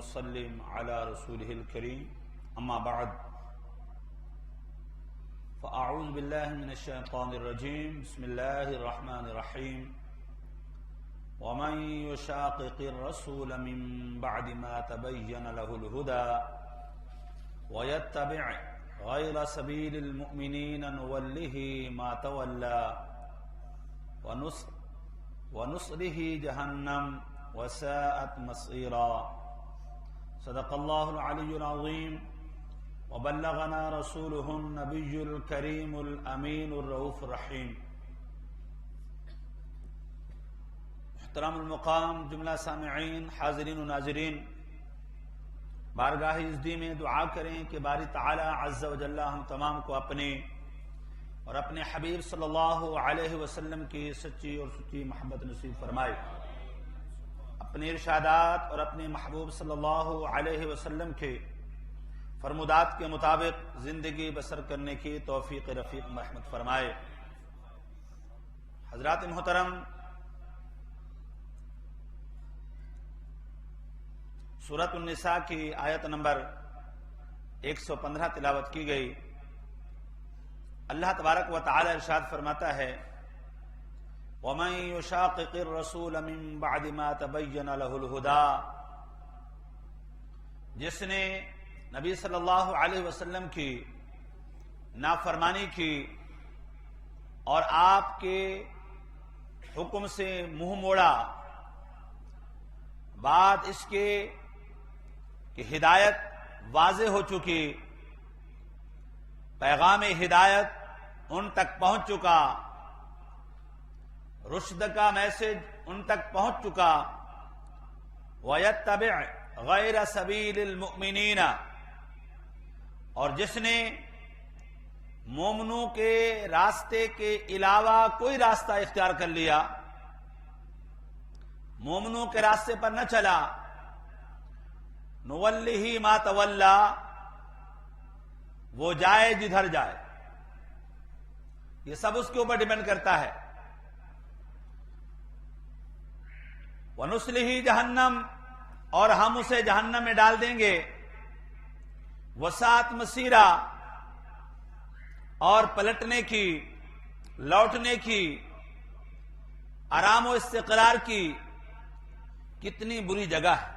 ونسلم على رسوله الكريم اما بعد فاعوذ بالله من الشيطان الرجيم بسم الله الرحمن الرحيم ومن يشاقق الرسول من بعد ما تبين له الهدى ويتبع غير سبيل المؤمنين نوله ما تولى ونصله جهنم وساءت مصيرا صدق الله العلي العظيم وبلغنا رسوله النبي الكريم الأمين الرؤوف الرحيم. محترم المقام جملہ سامعین، حاضرین و ناظرین، بارگاہ عزدی میں دعا کریں کہ باری تعالی عز و جل ہم تمام کو اپنے اور اپنے حبیب صلی اللہ علیہ وسلم کی سچی اور سچی محبت نصیب فرمائے، اپنے ارشادات اور اپنے محبوب صلی اللہ علیہ وسلم کے فرمودات کے مطابق زندگی بسر کرنے کی توفیق رفیق مرحمت فرمائے۔ حضرات محترم، سورۃ النساء کی آیت نمبر 115 تلاوت کی گئی۔ اللہ تبارک و تعالی ارشاد فرماتا ہے وَمَن يُشَاقِقِ الرَّسُولَ مِن بَعْدِ مَا تَبَيَّنَ لَهُ الْهُدَى، جس نے نبی صلی اللہ علیہ وسلم کی نافرمانی کی اور آپ کے حکم سے منہ موڑا بعد اس کے کہ ہدایت واضح ہو چکی، پیغام ہدایت ان تک پہنچ چکا، رشد کا میسج ان تک پہنچ چکا، وَيَتَّبِعْ غَيْرَ سَبِيلِ الْمُؤْمِنِينَ، اور جس نے مومنوں کے راستے کے علاوہ کوئی راستہ اختیار کر لیا، مومنوں کے راستے پر نہ چلا، نُوَلِّهِ مَا تَوَلَّى، وہ جائے جدھر جائے، یہ سب اس کے اوپر ڈیپینڈ کرتا ہے۔ وَنُصْلِهِ جَهَنَّمْ، اور ہم اسے جہنم میں ڈال دیں گے، وسعت مسیرہ، اور پلٹنے کی، لوٹنے کی، آرام و استقرار کی کتنی بری جگہ ہے۔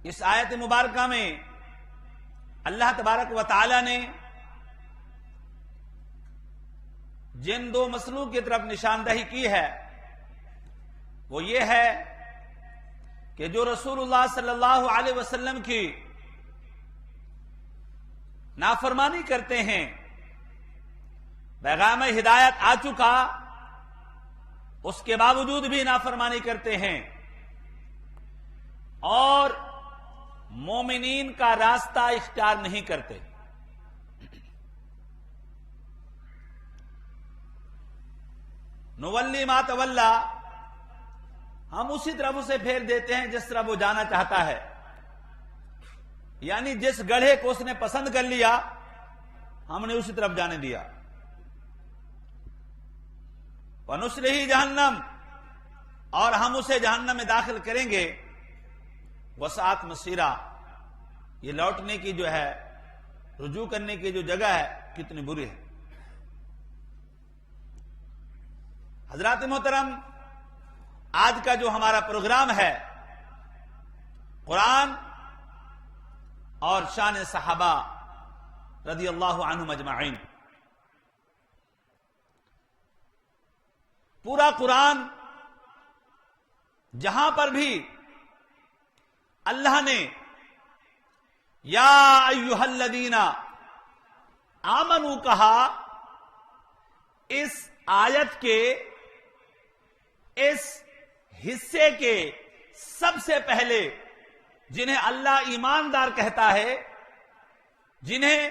اس آیت مبارکہ میں اللہ تبارک و تعالی نے جن دو مسئلوں کی طرف نشاندہی کی ہے وہ یہ ہے کہ جو رسول اللہ صلی اللہ علیہ وسلم کی نافرمانی کرتے ہیں، پیغام ہدایت آ چکا، اس کے باوجود بھی نافرمانی کرتے ہیں اور مومنین کا راستہ اختیار نہیں کرتے، نولی ما تولا، ہم اسی طرف اسے پھیر دیتے ہیں جس طرف وہ جانا چاہتا ہے، یعنی جس گڑھے کو اس نے پسند کر لیا ہم نے اسی طرف جانے دیا۔ وَنُصْلِهِ جَهَنَّمْ، اور ہم اسے جہنم میں داخل کریں گے، وسعت مسیرہ، یہ لوٹنے کی جو ہے، رجوع کرنے کی جو جگہ ہے کتنی بری ہے۔ حضرات محترم، آج کا جو ہمارا پروگرام ہے قرآن اور شان صحابہ رضی اللہ عنہم اجمعین۔ پورا قرآن جہاں پر بھی اللہ نے یا ایھا الذین آمنوا کہا، اس آیت کے اس حصے کے سب سے پہلے جنہیں اللہ ایماندار کہتا ہے، جنہیں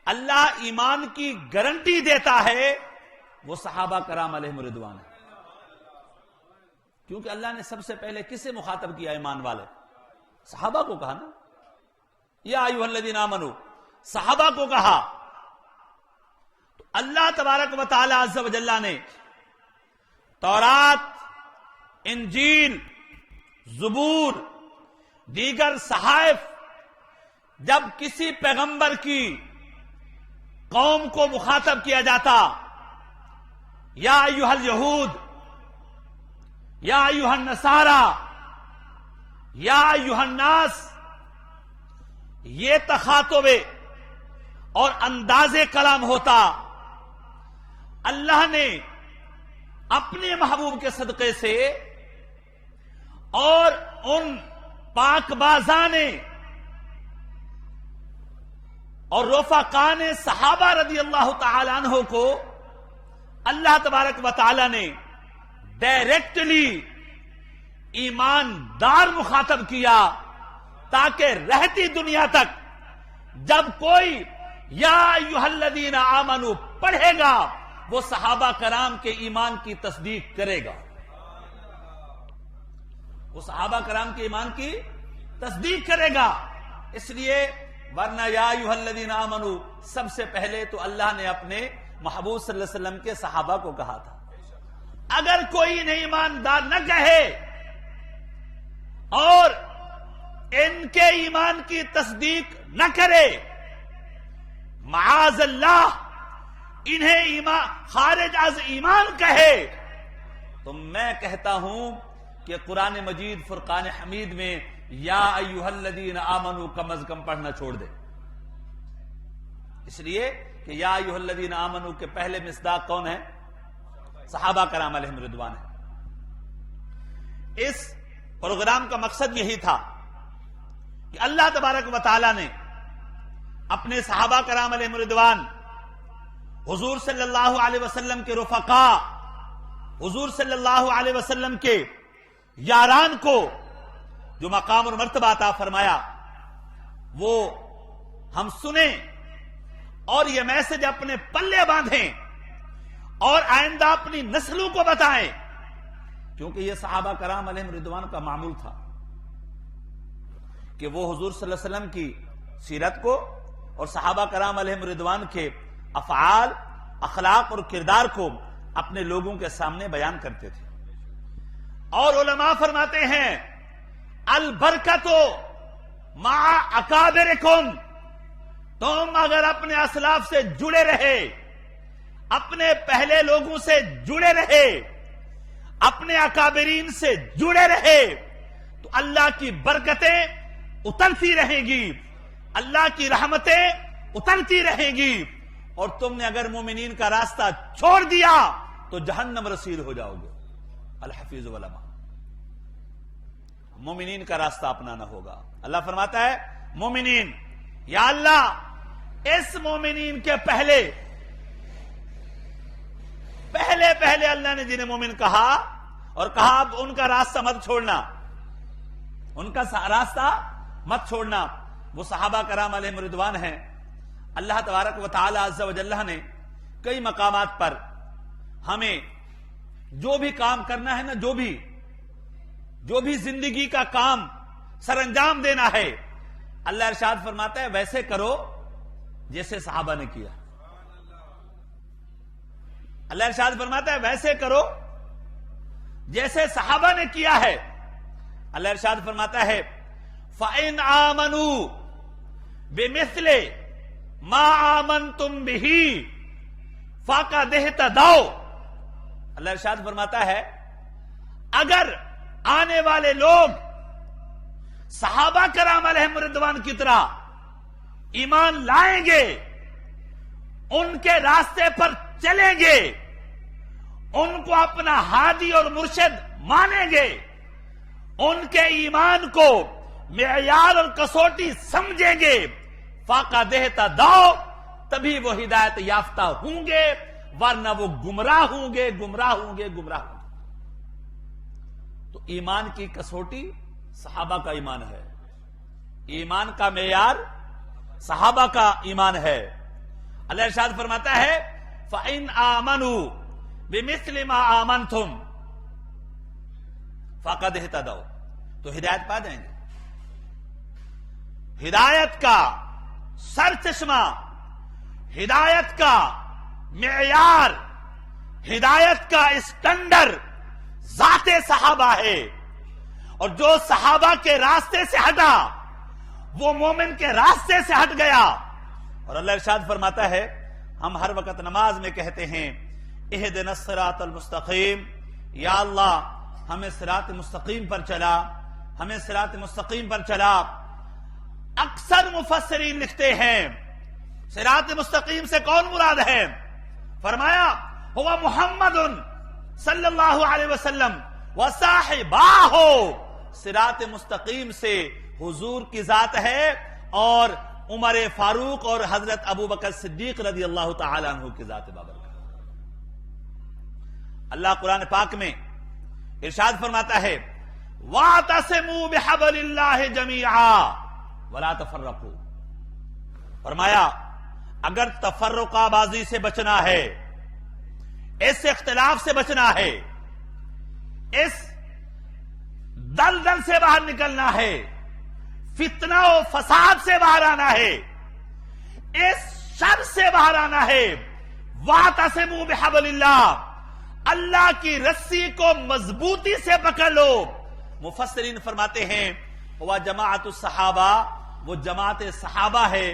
اللہ ایمان کی گارنٹی دیتا ہے، وہ صحابہ کرام علیہم رضوان ہے۔ کیونکہ اللہ نے سب سے پہلے کسے مخاطب کیا؟ ایمان والے، صحابہ کو کہا نا، یا ایھا الذین آمنوا، صحابہ کو کہا۔ تو اللہ تبارک و تعالی عز و جل نے تورات، انجیل، زبور دیگر صحائف جب کسی پیغمبر کی قوم کو مخاطب کیا جاتا، یا ایھا الیہود، یا ایھا النصارى، یا ایھا الناس، یہ تخاطب اور انداز کلام ہوتا، اللہ نے اپنے محبوب کے صدقے سے اور ان پاک بازان اور رفقاء صحابہ رضی اللہ تعالی عنہ کو اللہ تبارک و تعالی نے ڈائریکٹلی ایماندار مخاطب کیا، تاکہ رہتی دنیا تک جب کوئی یا ایھا الذین آمنوا پڑھے گا وہ صحابہ کرام کے ایمان کی تصدیق کرے گا، وہ صحابہ کرام کے ایمان کی تصدیق کرے گا۔ اس لیے ورنہ یا ایھا الذین آمنوا سب سے پہلے تو اللہ نے اپنے محبوب صلی اللہ علیہ وسلم کے صحابہ کو کہا تھا۔ اگر کوئی انہیں ایماندار نہ کہے اور ان کے ایمان کی تصدیق نہ کرے، معاذ اللہ انہیں ایمان خارج از ایمان کہے، تو میں کہتا ہوں کہ قرآن مجید فرقان حمید میں یا ایھا الذین آمنوا کم از کم پڑھنا چھوڑ دے، اس لیے کہ یا ایھا الذین آمنوا کے پہلے مصداق کون ہے؟ صحابہ کرام علیہم رضوان ہے۔ اس پروگرام کا مقصد یہی تھا کہ اللہ تبارک و تعالی نے اپنے صحابہ کرام علیہم رضوان، حضور صلی اللہ علیہ وسلم کے رفقاء، حضور صلی اللہ علیہ وسلم کے یاران کو جو مقام اور مرتبہ عطا فرمایا وہ ہم سنیں اور یہ میسج اپنے پلے باندھیں اور آئندہ اپنی نسلوں کو بتائیں، کیونکہ یہ صحابہ کرام علیہم رضوان کا معمول تھا کہ وہ حضور صلی اللہ علیہ وسلم کی سیرت کو اور صحابہ کرام علیہم رضوان کے افعال، اخلاق اور کردار کو اپنے لوگوں کے سامنے بیان کرتے تھے۔ اور علماء فرماتے ہیں البرکت مع اکابرکم، تم اگر اپنے اسلاف سے جڑے رہے، اپنے پہلے لوگوں سے جڑے رہے، اپنے اکابرین سے جڑے رہے تو اللہ کی برکتیں اترتی رہیں گی، اللہ کی رحمتیں اترتی رہیں گی، اور تم نے اگر مومنین کا راستہ چھوڑ دیا تو جہنم رسید ہو جاؤ گے۔ الحفیظ والامہ، مومنین کا راستہ اپنانا ہوگا۔ اللہ فرماتا ہے مومنین، یا اللہ اس مومنین کے پہلے اللہ نے جنہیں مومن کہا اور کہا اب ان کا راستہ مت چھوڑنا، ان کا راستہ مت چھوڑنا، وہ صحابہ کرام علیہم رضوان ہیں۔ اللہ تبارک و تعالی عز و جل نے کئی مقامات پر ہمیں جو بھی کام کرنا ہے نا، جو بھی زندگی کا کام سر انجام دینا ہے، اللہ ارشاد فرماتا ہے ویسے کرو جیسے صحابہ نے کیا۔ اللہ ارشاد فرماتا ہے ویسے کرو جیسے صحابہ نے کیا ہے۔ اللہ ارشاد فرماتا ہے فَإِنْ آمَنُوا بِمِثْلِ مَا آمَنْتُمْ بِهِ فَقَدِ اهْتَدَوْا۔ اللہ ارشاد فرماتا ہے اگر آنے والے لوگ صحابہ کرام علیہم رضوان کی طرح ایمان لائیں گے، ان کے راستے پر چلیں گے، ان کو اپنا ہادی اور مرشد مانیں گے، ان کے ایمان کو معیار اور کسوٹی سمجھیں گے، فَقَدِ اهْتَدَوْا، تبھی وہ ہدایت یافتہ ہوں گے، ورنہ وہ گمراہ ہوں گے۔ تو ایمان کی کسوٹی صحابہ کا ایمان ہے، ایمان کا معیار صحابہ کا ایمان ہے۔ اللہ ارشاد فرماتا ہے فَإِنْ آمَنُوا بِمِثْلِ مَا آمَنْتُمْ فَقَدِ اهْتَدَوْا، تو ہدایت پا جائیں گے۔ ہدایت کا سر چشمہ، ہدایت کا معیار، ہدایت کا اسٹینڈر ذات صحابہ ہے، اور جو صحابہ کے راستے سے ہٹا وہ مومن کے راستے سے ہٹ گیا. اور اللہ ارشاد فرماتا ہے، ہم ہر وقت نماز میں کہتے ہیں اہدنا الصراط المستقیم، یا اللہ ہمیں صراط مستقیم پر چلا، ہمیں صراط مستقیم پر چلا. اکثر مفسرین لکھتے ہیں صراط مستقیم سے کون مراد ہے؟ فرمایا ہوا محمد صلی اللہ علیہ وسلم وصاحباہ. صراط مستقیم سے حضور کی ذات ہے اور عمر فاروق اور حضرت ابو بکر صدیق رضی اللہ تعالی عنہ کی ذات بابرکت. اللہ قرآن پاک میں ارشاد فرماتا ہے وَاعْتَصِمُوا بِحَبْلِ اللَّهِ جَمِيعًا وَلَا تَفَرَّقُوا. فرمایا اگر تفرقہ بازی سے بچنا ہے، اس اختلاف سے بچنا ہے، اس دلدل سے باہر نکلنا ہے، فتنہ و فساد سے باہر آنا ہے، اس شر سے باہر آنا ہے، وَاعْتَصِمُوا بِحَبْلِ اللَّهِ، اللہ کی رسی کو مضبوطی سے پکڑ لو. مفسرین فرماتے ہیں وہ جماعت الصحابہ، وہ جماعت صحابہ ہے،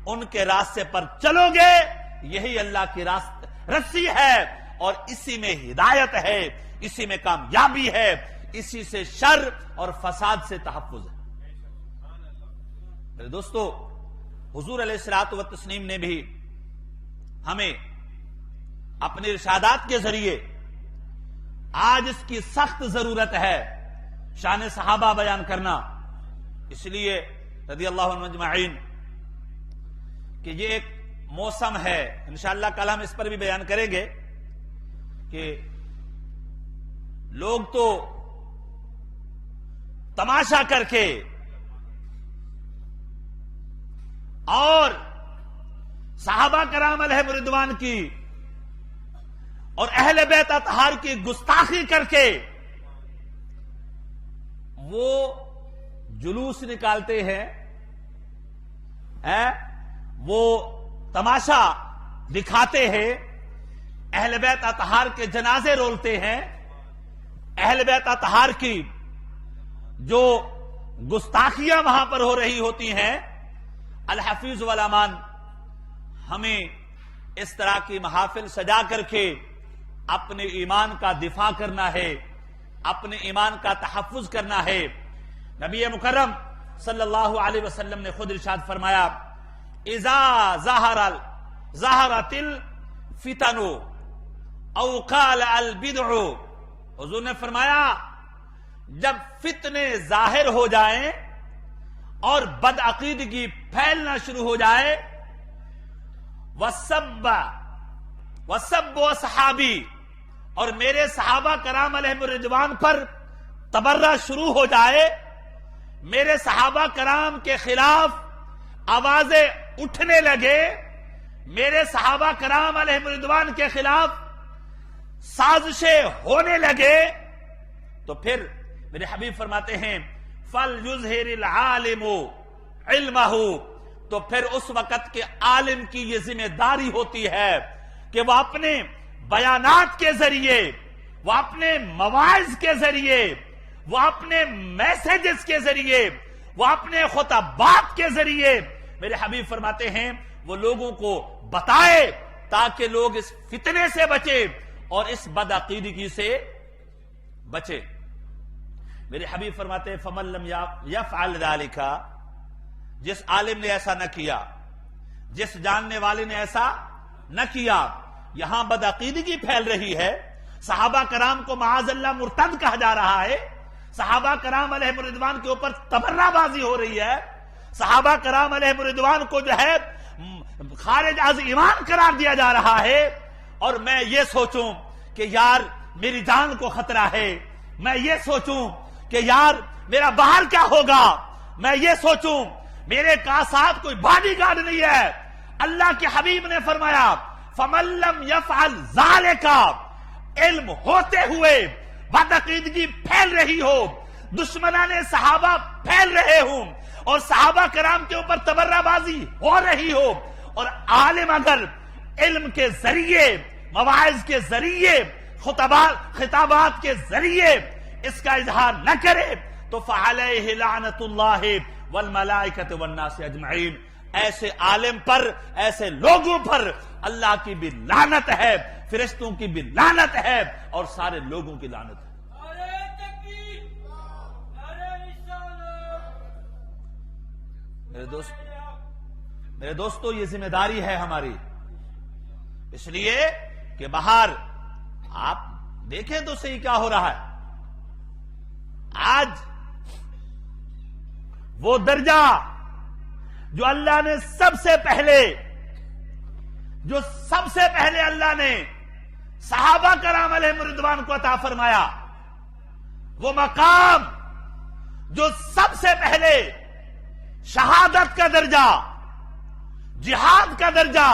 ان کے راستے پر چلو گے، یہی اللہ کی رسی ہے اور اسی میں ہدایت ہے، اسی میں کامیابی ہے، اسی سے شر اور فساد سے تحفظ ہے. میرے دوستو، حضور علیہ الصلوۃ والتسلیم نے بھی ہمیں اپنے ارشادات کے ذریعے، آج اس کی سخت ضرورت ہے شان صحابہ بیان کرنا، اس لیے رضی اللہ عنہ اجمعین کہ یہ ایک موسم ہے. انشاءاللہ کل ہم اس پر بھی بیان کریں گے کہ لوگ تو تماشا کر کے اور صحابہ کرام علیہ رضوان کی اور اہل بیت اطہار کی گستاخی کر کے وہ جلوس نکالتے ہیں، وہ تماشا دکھاتے ہیں، اہل بیت اطہار کے جنازے رولتے ہیں، اہل بیت اطہار کی جو گستاخیاں وہاں پر ہو رہی ہوتی ہیں. الحفیظ والامان ہمیں اس طرح کی محافل سجا کر کے اپنے ایمان کا دفاع کرنا ہے، اپنے ایمان کا تحفظ کرنا ہے. نبی مکرم صلی اللہ علیہ وسلم نے خود ارشاد فرمایا اذا ظہرت الفتن او قال البدع، حضور نے فرمایا جب فتنے ظاہر ہو جائیں اور بدعقیدگی پھیلنا شروع ہو جائے، وَسَبَّ صحابی، اور میرے صحابہ کرام علیہ رضوان پر تبرہ شروع ہو جائے، میرے صحابہ کرام کے خلاف آوازیں اٹھنے لگے، میرے صحابہ کرام علیہ رضوان کے خلاف سازشیں ہونے لگے، تو پھر میرے حبیب فرماتے ہیں فَلْيُظْهِرِ الْعَالِمُ عِلْمَهُ، تو پھر اس وقت کے عالم کی یہ ذمہ داری ہوتی ہے کہ وہ اپنے بیانات کے ذریعے، وہ اپنے مواعظ کے ذریعے، وہ اپنے میسیجز کے ذریعے، وہ اپنے خطبات کے ذریعے، میرے حبیب فرماتے ہیں وہ لوگوں کو بتائے تاکہ لوگ اس فتنے سے بچے اور اس بدعقیدگی سے بچے. میرے حبیب فرماتے ہیں فَمَن لَمْ يَفْعَلْ ذَلِكَ، جس عالم نے ایسا نہ کیا، جس جاننے والے نے ایسا نہ کیا. یہاں بدعقیدگی پھیل رہی ہے، صحابہ کرام کو معاذ اللہ مرتد کہا جا رہا ہے، صحابہ کرام علیہ رضوان کے اوپر تبرہ بازی ہو رہی ہے، صحابہ کرام علیہ رضوان کو جو ہے خارج از ایمان قرار دیا جا رہا ہے. اور میں یہ سوچوں کہ یار میری جان کو خطرہ ہے، میں یہ سوچوں کہ یار میرا باہر کیا ہوگا، میں یہ سوچوں میرے ساتھ کوئی باڈی گارڈ نہیں ہے. اللہ کے حبیب نے فرمایا فَمَن لَّمْ يَفْعَلْ ذَلِكَ، علم ہوتے ہوئے بدعقیدگی پھیل رہی ہو، دشمنان صحابہ پھیل رہے ہوں اور صحابہ کرام کے اوپر تبرہ بازی ہو رہی ہو، اور عالم اگر علم کے ذریعے، مواعظ کے ذریعے، خطابات کے ذریعے اس کا اظہار نہ کرے، تو فعلیہ لعنت اللہ والملائکۃ والناس اجمعین، ایسے عالم پر، ایسے لوگوں پر اللہ کی بھی لعنت ہے، فرشتوں کی بھی لعنت ہے، اور سارے لوگوں کی لعنت ہے۔ میرے دوستو یہ ذمہ داری ہے ہماری، اس لیے کہ باہر آپ دیکھیں تو صحیح کیا ہو رہا ہے۔ آج وہ درجہ جو اللہ نے سب سے پہلے اللہ نے صحابہ کرام علیہم رضوان کو عطا فرمایا، وہ مقام جو سب سے پہلے شہادت کا درجہ، جہاد کا درجہ،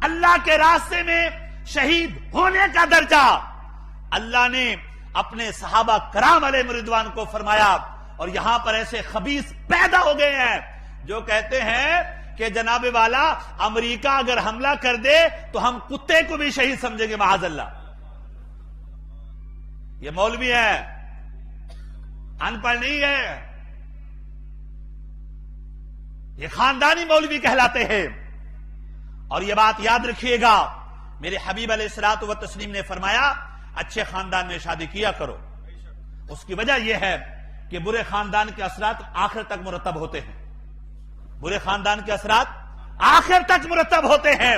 اللہ کے راستے میں شہید ہونے کا درجہ اللہ نے اپنے صحابہ کرام علیہم رضوان کو فرمایا۔ اور یہاں پر ایسے خبیث پیدا ہو گئے ہیں جو کہتے ہیں کہ جناب والا امریکہ اگر حملہ کر دے تو ہم کتے کو بھی شہید سمجھیں گے، معاذ اللہ۔ یہ مولوی ہے، ان پڑھ نہیں ہے، یہ خاندانی مولوی کہلاتے ہیں۔ اور یہ بات یاد رکھیے گا، میرے حبیب علیہ الصلوۃ والتسلیم نے فرمایا اچھے خاندان میں شادی کیا کرو۔ اس کی وجہ یہ ہے کہ برے خاندان کے اثرات آخر تک مرتب ہوتے ہیں، برے خاندان کے اثرات آخر تک مرتب ہوتے ہیں۔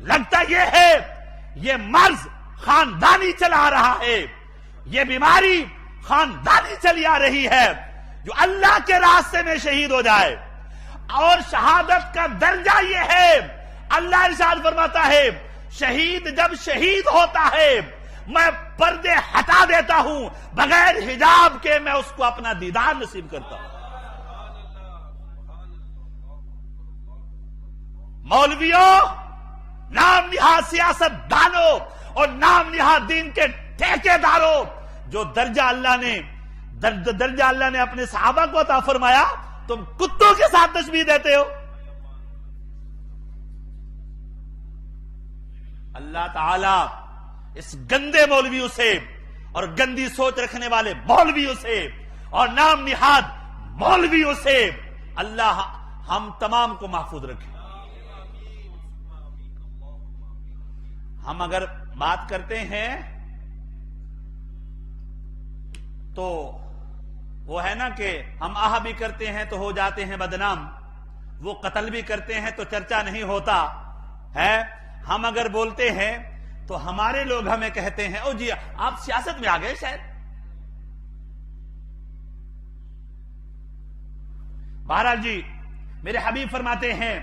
لگتا یہ ہے یہ مرض خاندانی چلا آ رہا ہے، یہ بیماری خاندانی چلی آ رہی ہے، جو اللہ کے راستے میں شہید ہو جائے۔ اور شہادت کا درجہ یہ ہے، اللہ ارشاد فرماتا ہے شہید جب شہید ہوتا ہے میں پردے ہٹا دیتا ہوں، بغیر حجاب کے میں اس کو اپنا دیدار نصیب کرتا ہوں۔ مولویوں، نام نہاد سیاست دانوں اور نام نہاد دین کے ٹھیکے داروں، جو درجہ اللہ نے اپنے صحابہ کو عطا فرمایا، تم کتوں کے ساتھ تشبیہ دیتے ہو۔ اللہ تعالی اس گندے مولویوں سے اور گندی سوچ رکھنے والے مولویوں سے اور نام نہاد مولویوں سے اللہ ہم تمام کو محفوظ رکھے۔ ہم اگر بات کرتے ہیں تو وہ ہے نا کہ ہم آہ بھی کرتے ہیں تو ہو جاتے ہیں بدنام، وہ قتل بھی کرتے ہیں تو چرچا نہیں ہوتا ہے۔ ہم اگر بولتے ہیں تو ہمارے لوگ ہمیں کہتے ہیں او جی آپ سیاست میں آ گئے شاید۔ بہرحال جی میرے حبیب فرماتے ہیں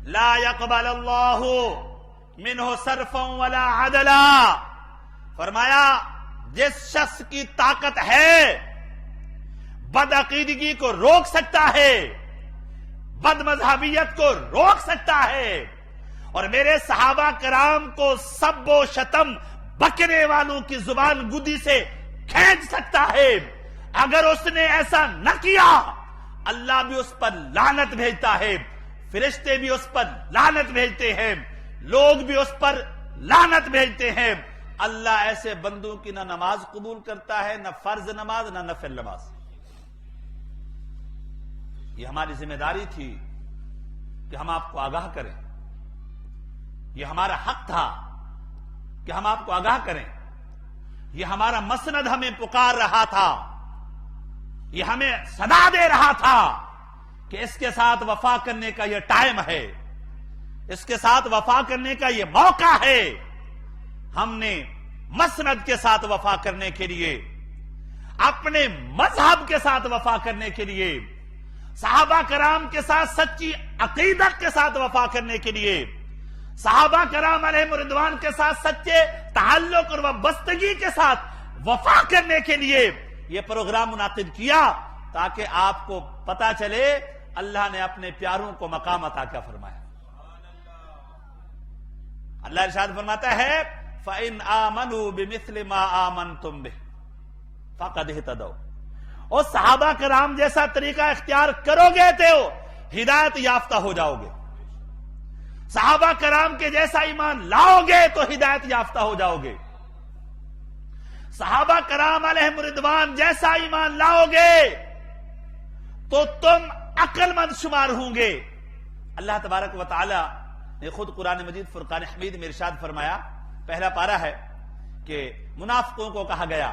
لا يقبل اللہ منہ صرفا ولا عدلا، فرمایا جس شخص کی طاقت ہے بدعقیدگی کو روک سکتا ہے، بد مذہبیت کو روک سکتا ہے، اور میرے صحابہ کرام کو سب و شتم بکنے والوں کی زبان گدی سے کھینچ سکتا ہے، اگر اس نے ایسا نہ کیا اللہ بھی اس پر لعنت بھیجتا ہے، فرشتے بھی اس پر لعنت بھیجتے ہیں، لوگ بھی اس پر لعنت بھیجتے ہیں۔ اللہ ایسے بندوں کی نہ نماز قبول کرتا ہے، نہ فرض نماز نہ نفل نماز۔ یہ ہماری ذمہ داری تھی کہ ہم آپ کو آگاہ کریں، یہ ہمارا حق تھا کہ ہم آپ کو آگاہ کریں، یہ ہمارا مسند ہمیں پکار رہا تھا، یہ ہمیں صدا دے رہا تھا کہ اس کے ساتھ وفا کرنے کا یہ ٹائم ہے، اس کے ساتھ وفا کرنے کا یہ موقع ہے۔ ہم نے مسند کے ساتھ وفا کرنے کے لیے، اپنے مذہب کے ساتھ وفا کرنے کے لیے، صحابہ کرام کے ساتھ سچی عقیدت کے ساتھ وفا کرنے کے لیے، صحابہ کرام علیہم رضوان کے ساتھ سچے تعلق اور وابستگی کے ساتھ وفا کرنے کے لیے یہ پروگرام منعقد کیا، تاکہ آپ کو پتا چلے اللہ نے اپنے پیاروں کو مقام عطا کیا فرمایا۔ اللہ ارشاد فرماتا ہے فَإِنْ آمَنُوا بِمِثْلِ مَا آمَنْتُمْ بِهِ فَقَدْ اهْتَدَوْا، اور صحابہ کرام جیسا طریقہ اختیار کرو گے تو ہدایت یافتہ ہو جاؤ گے، صحابہ کرام کے جیسا ایمان لاؤ گے تو ہدایت یافتہ ہو جاؤ گے، صحابہ کرام علیہم رضوان جیسا ایمان لاؤ گے تو تم عقل مند شمار ہوں گے۔ اللہ تبارک و تعالی نے خود قرآن مجید فرقان حمید میں ارشاد فرمایا، پہلا پارہ ہے کہ منافقوں کو کہا گیا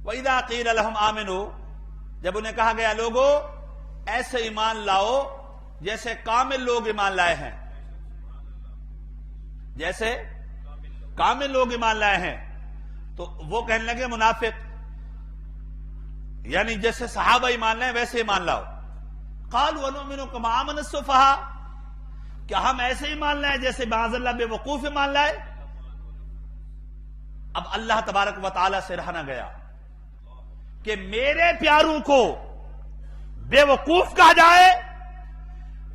وَإِذَا قِيلَ لَهُمْ آمِنُوا، جب انہیں کہا گیا لوگوں ایسے ایمان لاؤ جیسے کامل لوگ ایمان لائے ہیں، جیسے کامل لوگ ایمان لائے ہیں، تو وہ کہنے لگے منافق، یعنی جیسے صحابہ ایمان لائے ویسے ایمان لاؤ۔ قالوا وَنُؤْمِنُ كَمَا آمَنَ السُّفَهَاءُ، کیا ہم ایسے ایمان لائے جیسے معاذ اللہ بے وقوف ایمان لائے؟ اب اللہ تبارک و تعالی سے رہا نہ گیا کہ میرے پیاروں کو بے وقوف کہا جائے،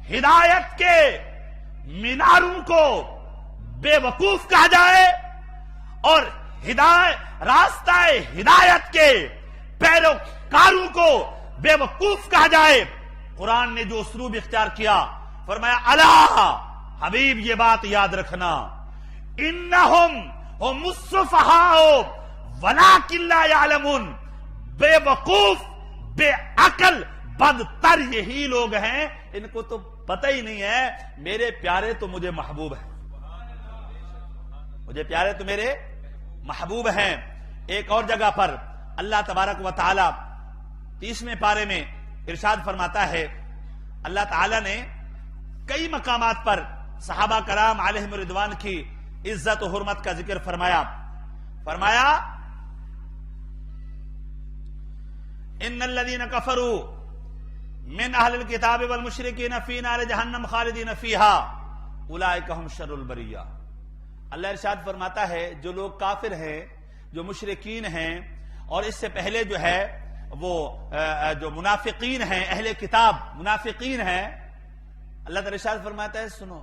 ہدایت کے میناروں کو بے وقوف کہا جائے، اور راستہ ہدایت کے پیروکاروں کو بے وقوف کہا جائے۔ قرآن نے جو اسلوب اختیار کیا، فرمایا اللہ حبیب یہ بات یاد رکھنا، انہم ہم السفہاء ولکن لا یعلمون، بے وقوف بے عقل بدتر یہی لوگ ہیں، ان کو تو پتہ ہی نہیں ہے میرے پیارے تو مجھے محبوب ہیں، مجھے پیارے تو میرے محبوب ہیں۔ ایک اور جگہ پر اللہ تبارک و تعالی 30ویں پارے میں ارشاد فرماتا ہے، اللہ تعالی نے کئی مقامات پر صحابہ کرام علیہم رضوان کی عزت و حرمت کا ذکر فرمایا ان الذين كفروا من اهل الكتاب والمشركين في نار جہنم خالدین فيها اولئک هم شر البریہ۔ اللہ ارشاد فرماتا ہے جو لوگ کافر ہیں، جو مشرکین ہیں، اور اس سے پہلے جو ہے وہ جو منافقین ہیں، اہل کتاب منافقین ہیں، اللہ تعالی ارشاد فرماتا ہے سنو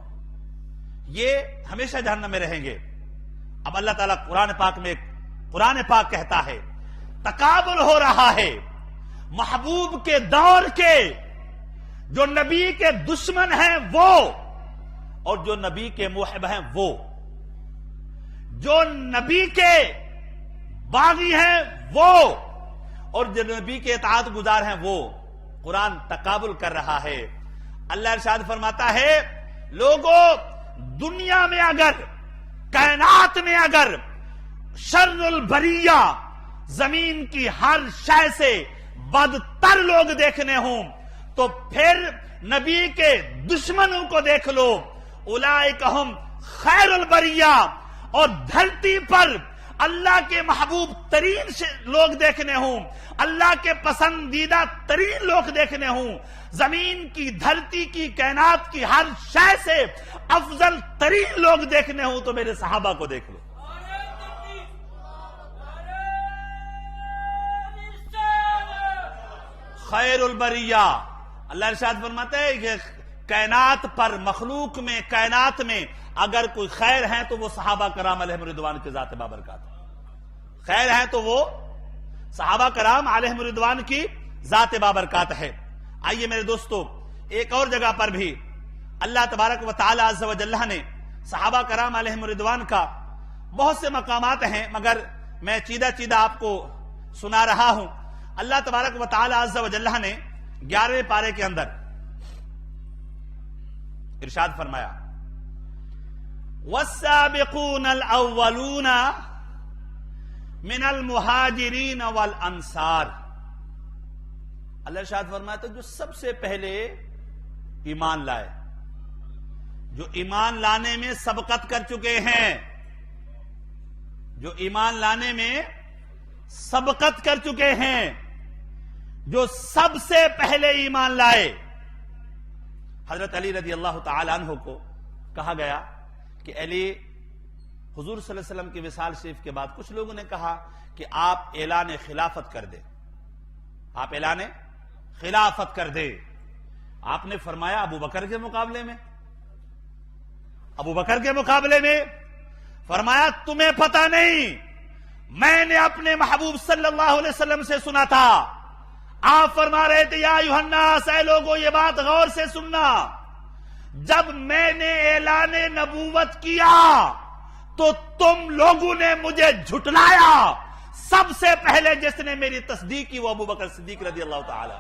یہ ہمیشہ جہنم میں رہیں گے۔ اب اللہ تعالیٰ قرآن پاک کہتا ہے تقابل ہو رہا ہے محبوب کے دور کے جو نبی کے دشمن ہیں وہ، اور جو نبی کے محب ہیں وہ، جو نبی کے باغی ہیں وہ، اور جو نبی کے اطاعت گزار ہیں وہ۔ قرآن تقابل کر رہا ہے۔ اللہ ارشاد فرماتا ہے لوگوں دنیا میں اگر، کائنات میں اگر شر البریہ زمین کی ہر شے سے بدتر لوگ دیکھنے ہوں تو پھر نبی کے دشمنوں کو دیکھ لو، اولئک ہم خیر البریہ، اور دھرتی پر اللہ کے محبوب ترین لوگ دیکھنے ہوں، اللہ کے پسندیدہ ترین لوگ دیکھنے ہوں، زمین کی، دھرتی کی، کائنات کی ہر شے سے افضل ترین لوگ دیکھنے ہوں تو میرے صحابہ کو دیکھ لو۔ خیر البریہ، اللہ ارشاد فرماتا ہے کہ کائنات پر، مخلوق میں، کائنات میں اگر کوئی خیر ہے تو وہ صحابہ کرام علیہم رضوان کی ذات بابرکات ہے۔ خیر ہے تو وہ صحابہ کرام علیہم رضوان کی ذات بابرکات ہے۔ آئیے میرے دوستو، ایک اور جگہ پر بھی اللہ تبارک و تعالی عز و جل نے صحابہ کرام علیہم رضوان کا بہت سے مقامات ہیں، مگر میں چیدہ آپ کو سنا رہا ہوں۔ اللہ تبارک و تعالی عز و جل نے 11ویں پارے کے اندر ارشاد فرمایا وَالسَّابِقُونَ الْأَوَّلُونَ مِنَ الْمُهَاجِرِينَ وَالْأَنصَارِ۔ اللہ ارشاد فرمایا جو سب سے پہلے ایمان لائے، جو ایمان لانے میں سبقت کر چکے ہیں، جو ایمان لانے میں سبقت کر چکے ہیں، جو سب سے پہلے ایمان لائے۔ حضرت علی رضی اللہ تعالی عنہ کو کہا گیا کہ علی، حضور صلی اللہ علیہ وسلم کی وصال شریف کے بعد کچھ لوگوں نے کہا کہ آپ اعلان خلافت کر دیں، آپ اعلان خلافت کر دیں۔ آپ نے فرمایا ابو بکر کے مقابلے میں، ابو بکر کے مقابلے میں فرمایا تمہیں پتہ نہیں، میں نے اپنے محبوب صلی اللہ علیہ وسلم سے سنا تھا، آپ فرما رہے تھے یا ایھا الناس، اے لوگوں یہ بات غور سے سننا، جب میں نے اعلان نبوت کیا تو تم لوگوں نے مجھے جھٹلایا. سب سے پہلے جس نے میری تصدیق کی وہ ابو بکر صدیق رضی اللہ تعالی.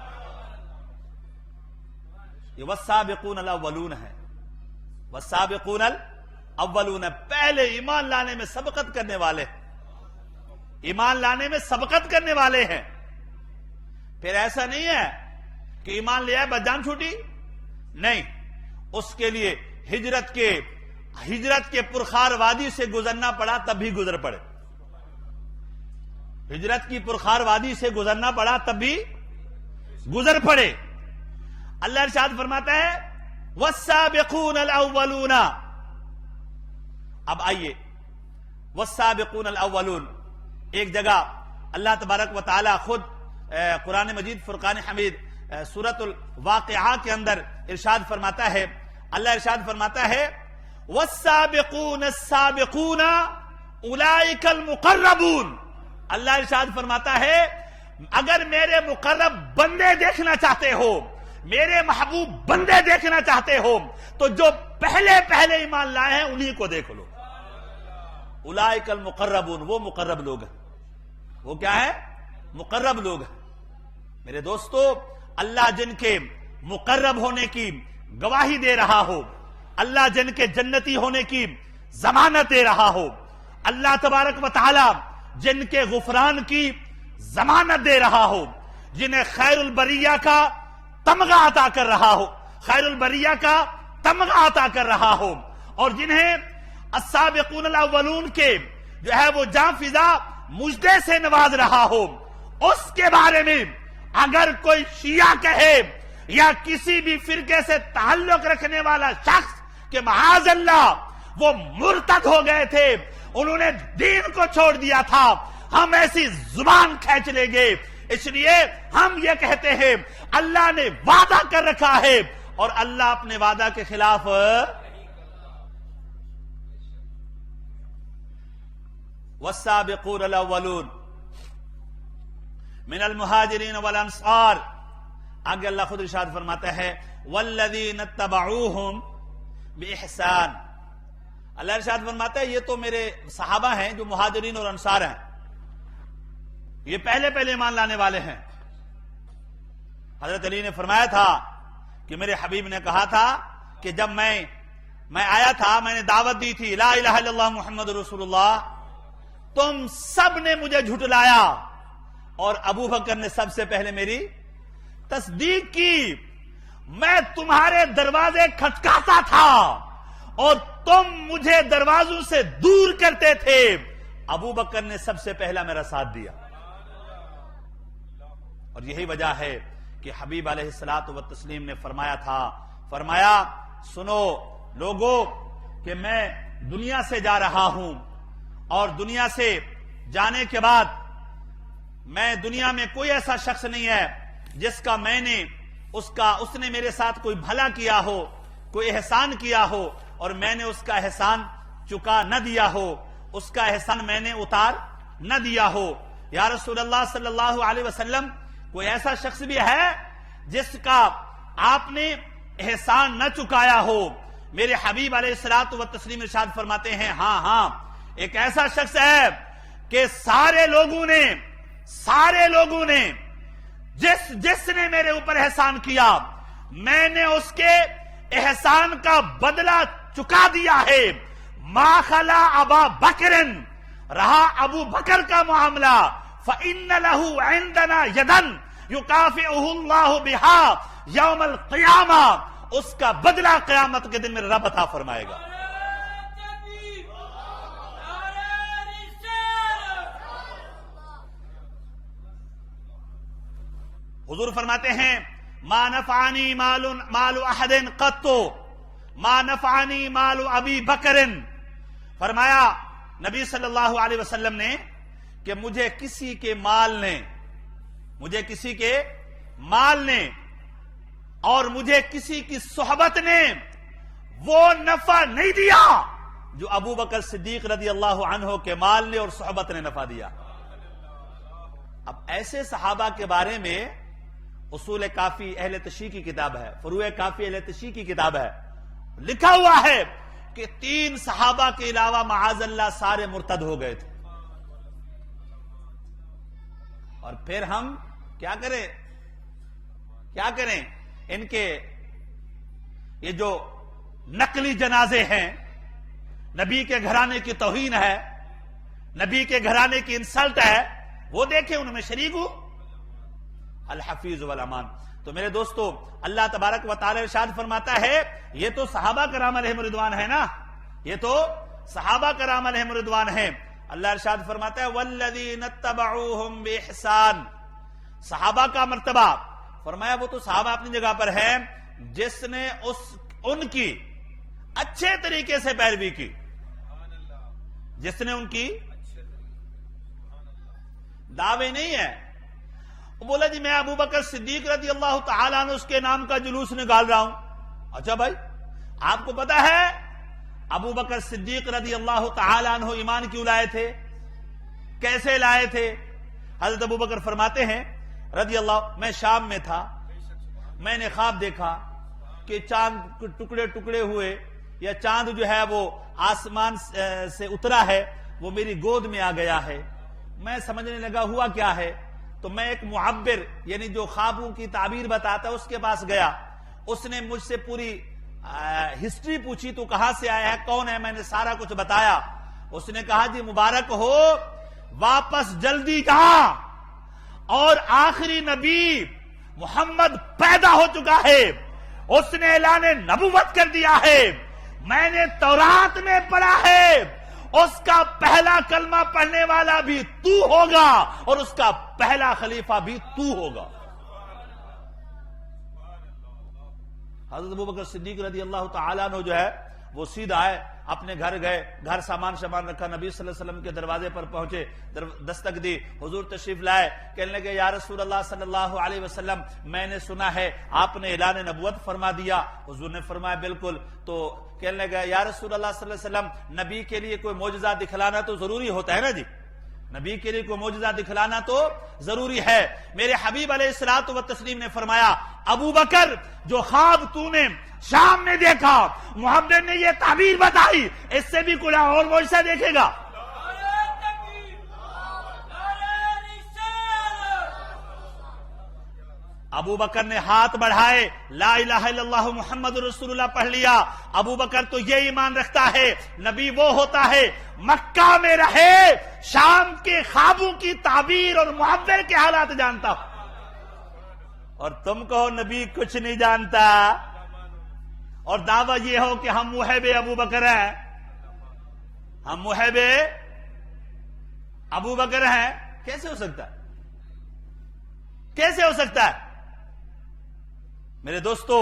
یہ والسابقون الاولون ہے. والسابقون الاولون پہلے ایمان لانے میں سبقت کرنے والے, ایمان لانے میں سبقت کرنے والے ہیں. پھر ایسا نہیں ہے کہ ایمان لیا بس جان چھوٹی, نہیں, اس کے لیے ہجرت کے پرخار وادی سے گزرنا پڑا تب بھی گزر پڑے. ہجرت کی پرخار وادی سے گزرنا پڑا تب بھی گزر پڑے. اللہ ارشاد فرماتا ہے والسابقون الاولون. اب آئیے والسابقون الاولون, ایک جگہ اللہ تبارک و تعالی خود قرآن مجید فرقان حمید سورۃ الواقعہ کے اندر ارشاد فرماتا ہے. اللہ ارشاد فرماتا ہے والسابقون السابقون اولئک المقربون. اللہ ارشاد فرماتا ہے اگر میرے مقرب بندے دیکھنا چاہتے ہو, میرے محبوب بندے دیکھنا چاہتے ہو, تو جو پہلے ایمان لائے ہیں انہی کو دیکھ لو. اولئک المقربون, وہ مقرب لوگ ہیں. وہ کیا ہے؟ مقرب لوگ ہیں. میرے دوستو, اللہ جن کے مقرب ہونے کی گواہی دے رہا ہو, اللہ جن کے جنتی ہونے کی ضمانت دے رہا ہو, اللہ تبارک و تعالی جن کے غفران کی ضمانت دے رہا ہو, جنہیں خیر البریہ کا تمغہ عطا کر رہا ہو, خیر البریہ کا تمغہ عطا کر رہا ہو, اور جنہیں السابقون الاولون کے جو ہے وہ جاں فضا مجدے سے نواز رہا ہو, اس کے بارے میں اگر کوئی شیعہ کہے یا کسی بھی فرقے سے تعلق رکھنے والا شخص کہ معاذ اللہ وہ مرتد ہو گئے تھے, انہوں نے دین کو چھوڑ دیا تھا, ہم ایسی زبان کھینچ لیں گے. اس لیے ہم یہ کہتے ہیں اللہ نے وعدہ کر رکھا ہے اور اللہ اپنے وعدہ کے خلاف. والسابقون الاولون من المہاجرین والانصار. آگے اللہ خود ارشاد فرماتا ہے والذین اتبعوہم باحسان. اللہ ارشاد فرماتا ہے یہ تو میرے صحابہ ہیں جو مہاجرین اور انصار ہیں, یہ پہلے ایمان لانے والے ہیں. حضرت علی نے فرمایا تھا کہ میرے حبیب نے کہا تھا کہ جب میں آیا تھا, میں نے دعوت دی تھی لا الہ الا اللہ محمد رسول اللہ, تم سب نے مجھے جھٹلایا اور ابو بکر نے سب سے پہلے میری تصدیق کی. میں تمہارے دروازے کھٹکاتا تھا اور تم مجھے دروازوں سے دور کرتے تھے, ابو بکر نے سب سے پہلا میرا ساتھ دیا. اور یہی وجہ ہے کہ حبیب علیہ الصلوۃ والتسلیم نے فرمایا سنو لوگو کہ میں دنیا سے جا رہا ہوں, اور دنیا سے جانے کے بعد میں دنیا میں کوئی ایسا شخص نہیں ہے جس کا اس نے میرے ساتھ کوئی بھلا کیا ہو, کوئی احسان کیا ہو اور میں نے اس کا احسان چکا نہ دیا ہو, اس کا احسان میں نے اتار نہ دیا ہو. یا رسول اللہ صلی اللہ علیہ وسلم, کوئی ایسا شخص بھی ہے جس کا آپ نے احسان نہ چکایا ہو؟ میرے حبیب علیہ الصلوۃ والتسلیم ارشاد فرماتے ہیں ہاں ایک ایسا شخص ہے کہ سارے لوگوں نے جس نے میرے اوپر احسان کیا میں نے اس کے احسان کا بدلہ چکا دیا ہے. ما خلا ابا بکر, رہا ابو بکر کا معاملہ, فإن له عندنا يدا يكافئه الله بها يوم القيامة, اس کا بدلہ قیامت کے دن میں رب عطا فرمائے گا. حضور فرماتے ہیں ما نفعنی مال احد قط ما نفعنی مال ابی بکر. فرمایا نبی صلی اللہ علیہ وسلم نے کہ مجھے کسی کے مال نے اور مجھے کسی کی صحبت نے وہ نفع نہیں دیا جو ابو بکر صدیق رضی اللہ عنہ کے مال نے اور صحبت نے نفع دیا. اب ایسے صحابہ کے بارے میں اصول کافی اہل تشیع کی کتاب ہے, فروع کافی اہل تشیع کی کتاب ہے, لکھا ہوا ہے کہ 3 صحابہ کے علاوہ معاذ اللہ سارے مرتد ہو گئے تھے. اور پھر ہم کیا کریں ان کے یہ جو نقلی جنازے ہیں، نبی کے گھرانے کی توہین ہے، نبی کے گھرانے کی انسلٹ ہے، وہ دیکھیں ان میں شریک ہوں. الحفیظ والامان. تو میرے دوستو، اللہ تبارک و تعالی ارشاد فرماتا ہے یہ تو صحابہ کرام علیہم رضوان ہے نا، یہ تو صحابہ کرام علیہم رضوان ہیں. اللہ ارشاد فرماتا ہے والذین اتبعوہم باحسان. صحابہ کا مرتبہ فرمایا وہ تو صحابہ اپنی جگہ پر ہیں جس نے ان کی اچھے طریقے سے پیروی کی، جس نے ان کی دعوے نہیں ہے. وہ بولا جی میں ابو بکر صدیق رضی اللہ تعالیٰ عنہ اس کے نام کا جلوس نکال رہا ہوں. اچھا بھائی، آپ کو پتا ہے ابو بکر صدیق رضی اللہ تعالیٰ عنہ ایمان کیوں لائے تھے، کیسے لائے تھے؟ حضرت ابو بکر فرماتے ہیں رضی اللہ، میں شام میں تھا، میں نے خواب دیکھا کہ چاند ٹکڑے ٹکڑے ہوئے، یا چاند جو ہے وہ آسمان سے اترا ہے، وہ میری گود میں آ گیا ہے. میں سمجھنے لگا ہوا کیا ہے، تو میں ایک معبر یعنی جو خوابوں کی تعبیر بتاتا ہے اس کے پاس گیا. اس نے مجھ سے پوری ہسٹری پوچھی، تو کہاں سے آیا ہے، کون ہے، میں نے سارا کچھ بتایا. اس نے کہا جی مبارک ہو، واپس جلدی جا، اور آخری نبی محمد پیدا ہو چکا ہے، اس نے اعلان نبوت کر دیا ہے. میں نے تورات میں پڑھا ہے اس کا پہلا کلمہ پڑھنے والا بھی تو ہوگا اور اس کا پہلا خلیفہ بھی تو ہوگا. حضرت ابوبکر صدیق رضی اللہ تعالیٰ عنہ جو ہے وہ سیدھا آئے، اپنے گھر گئے، گھر سامان رکھا، نبی صلی اللہ علیہ وسلم کے دروازے پر پہنچے، دستک دی، حضور تشریف لائے، کہنے لگے یا رسول اللہ صلی اللہ علیہ وسلم میں نے سنا ہے آپ نے اعلان نبوت فرما دیا. حضور نے فرمایا بالکل. تو کہنے لگے یا رسول اللہ صلی اللہ علیہ وسلم نبی کے لیے کوئی معجزہ دکھلانا تو ضروری ہوتا ہے نا جی، نبی کے لیے کوئی معجزہ دکھلانا تو ضروری ہے. میرے حبیب علیہ الصلوۃ والتسلیم نے فرمایا ابو بکر جو خواب تو نے شام میں دیکھا، محمد نے یہ تعبیر بتائی، اس سے بھی کوئی اور معجزہ دیکھے گا. ابو بکر نے ہاتھ بڑھائے، لا الہ الا اللہ محمد رسول اللہ پڑھ لیا. ابو بکر تو یہ ایمان رکھتا ہے نبی وہ ہوتا ہے مکہ میں رہے، شام کے خوابوں کی تعبیر اور معبر کے حالات جانتا. اور تم کہو نبی کچھ نہیں جانتا، اور دعویٰ یہ ہو کہ ہم محب ابو بکر ہیں، ہم محب ابو بکر ہیں. کیسے ہو سکتا ہے، کیسے ہو سکتا ہے؟ میرے دوستو،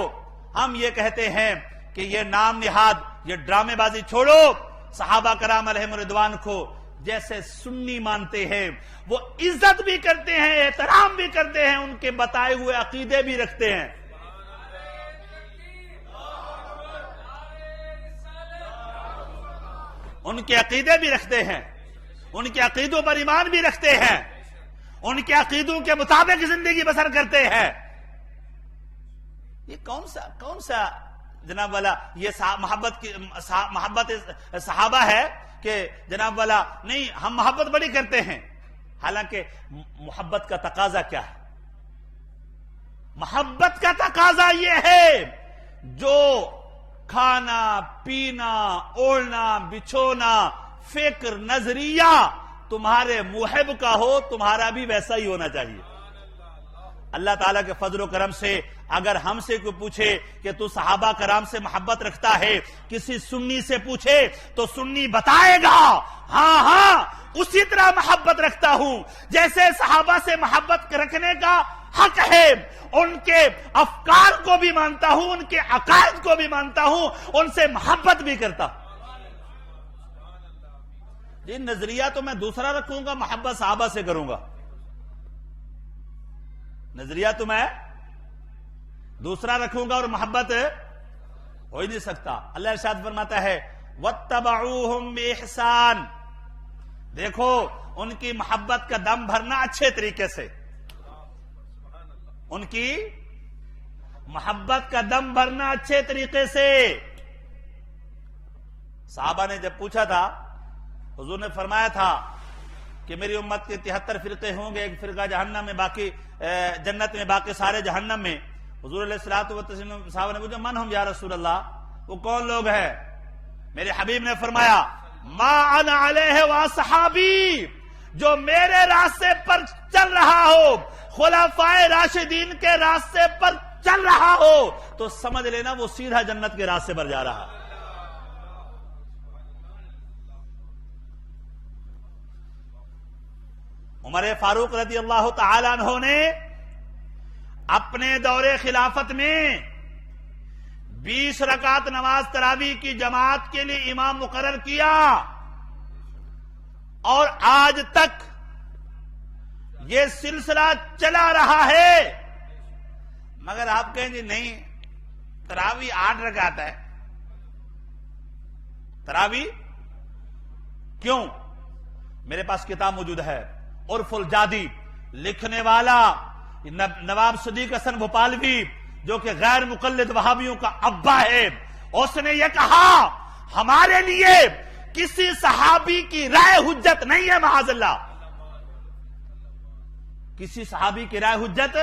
ہم یہ کہتے ہیں کہ یہ نام نہاد، یہ ڈرامے بازی چھوڑو. صحابہ کرام علیہم رضوان کو جیسے سنی مانتے ہیں، وہ عزت بھی کرتے ہیں، احترام بھی کرتے ہیں، ان کے بتائے ہوئے عقیدے بھی رکھتے ہیں. ان کے عقیدے بھی رکھتے ہیں، ان کے عقیدوں پر ایمان بھی رکھتے ہیں، ان کے عقیدوں کے مطابق زندگی بسر کرتے ہیں. یہ کون سا جناب والا یہ محبت صحابہ ہے کہ جناب والا نہیں ہم محبت بڑی کرتے ہیں. حالانکہ محبت کا تقاضا کیا ہے؟ محبت کا تقاضا یہ ہے جو کھانا پینا اوڑھنا بچھونا فکر نظریہ تمہارے محب کا ہو، تمہارا بھی ویسا ہی ہونا چاہیے. اللہ تعالیٰ کے فضل و کرم سے اگر ہم سے کوئی پوچھے کہ تو صحابہ کرام سے محبت رکھتا ہے، کسی سنی سے پوچھے تو سنی بتائے گا ہاں اسی طرح محبت رکھتا ہوں جیسے صحابہ سے محبت رکھنے کا حق ہے. ان کے افکار کو بھی مانتا ہوں، ان کے عقائد کو بھی مانتا ہوں، ان سے محبت بھی کرتا ہوں. یہ نظریہ تو میں دوسرا رکھوں گا، محبت صحابہ سے کروں گا. نظریہ تو میں دوسرا رکھوں گا اور محبت ہو ہی نہیں سکتا. اللہ ارشاد فرماتا ہے وَاتَّبَعُوهُمْ بِإِحْسَانٍ. دیکھو ان کی محبت کا دم بھرنا اچھے طریقے سے، ان کی محبت کا دم بھرنا اچھے طریقے سے. صحابہ نے جب پوچھا تھا، حضور نے فرمایا تھا کہ میری امت کے 73 فرقے ہوں گے، ایک فرقہ جہنم میں، باقی جنت میں، باقی سارے جہنم میں۔ حضور علیہ الصلوۃ والتسلیم صحابہ نے پوچھا من ہم یا رسول اللہ، وہ کون لوگ ہیں؟ میرے حبیب نے فرمایا ما انا علیہ واصحابی، جو میرے راستے پر چل رہا ہو، خلفائے راشدین کے راستے پر چل رہا ہو، تو سمجھ لینا وہ سیدھا جنت کے راستے پر جا رہا۔ عمر فاروق رضی اللہ تعالی عنہ نے اپنے دور خلافت میں 20 رکعت نماز تراویح کی جماعت کے لیے امام مقرر کیا، اور آج تک یہ سلسلہ چلا رہا ہے۔ مگر آپ کہیں گے نہیں، تراویح 8 رکعت ہے، تراویح کیوں؟ میرے پاس کتاب موجود ہے، عرف الجادی، لکھنے والا نواب صدیق حسن بھوپالوی، جو کہ غیر مقلد وہابیوں کا ابا ہے۔ اس نے یہ کہا ہمارے لیے کسی صحابی کی رائے حجت نہیں ہے، معاذ اللہ، کسی صحابی کی رائے حجت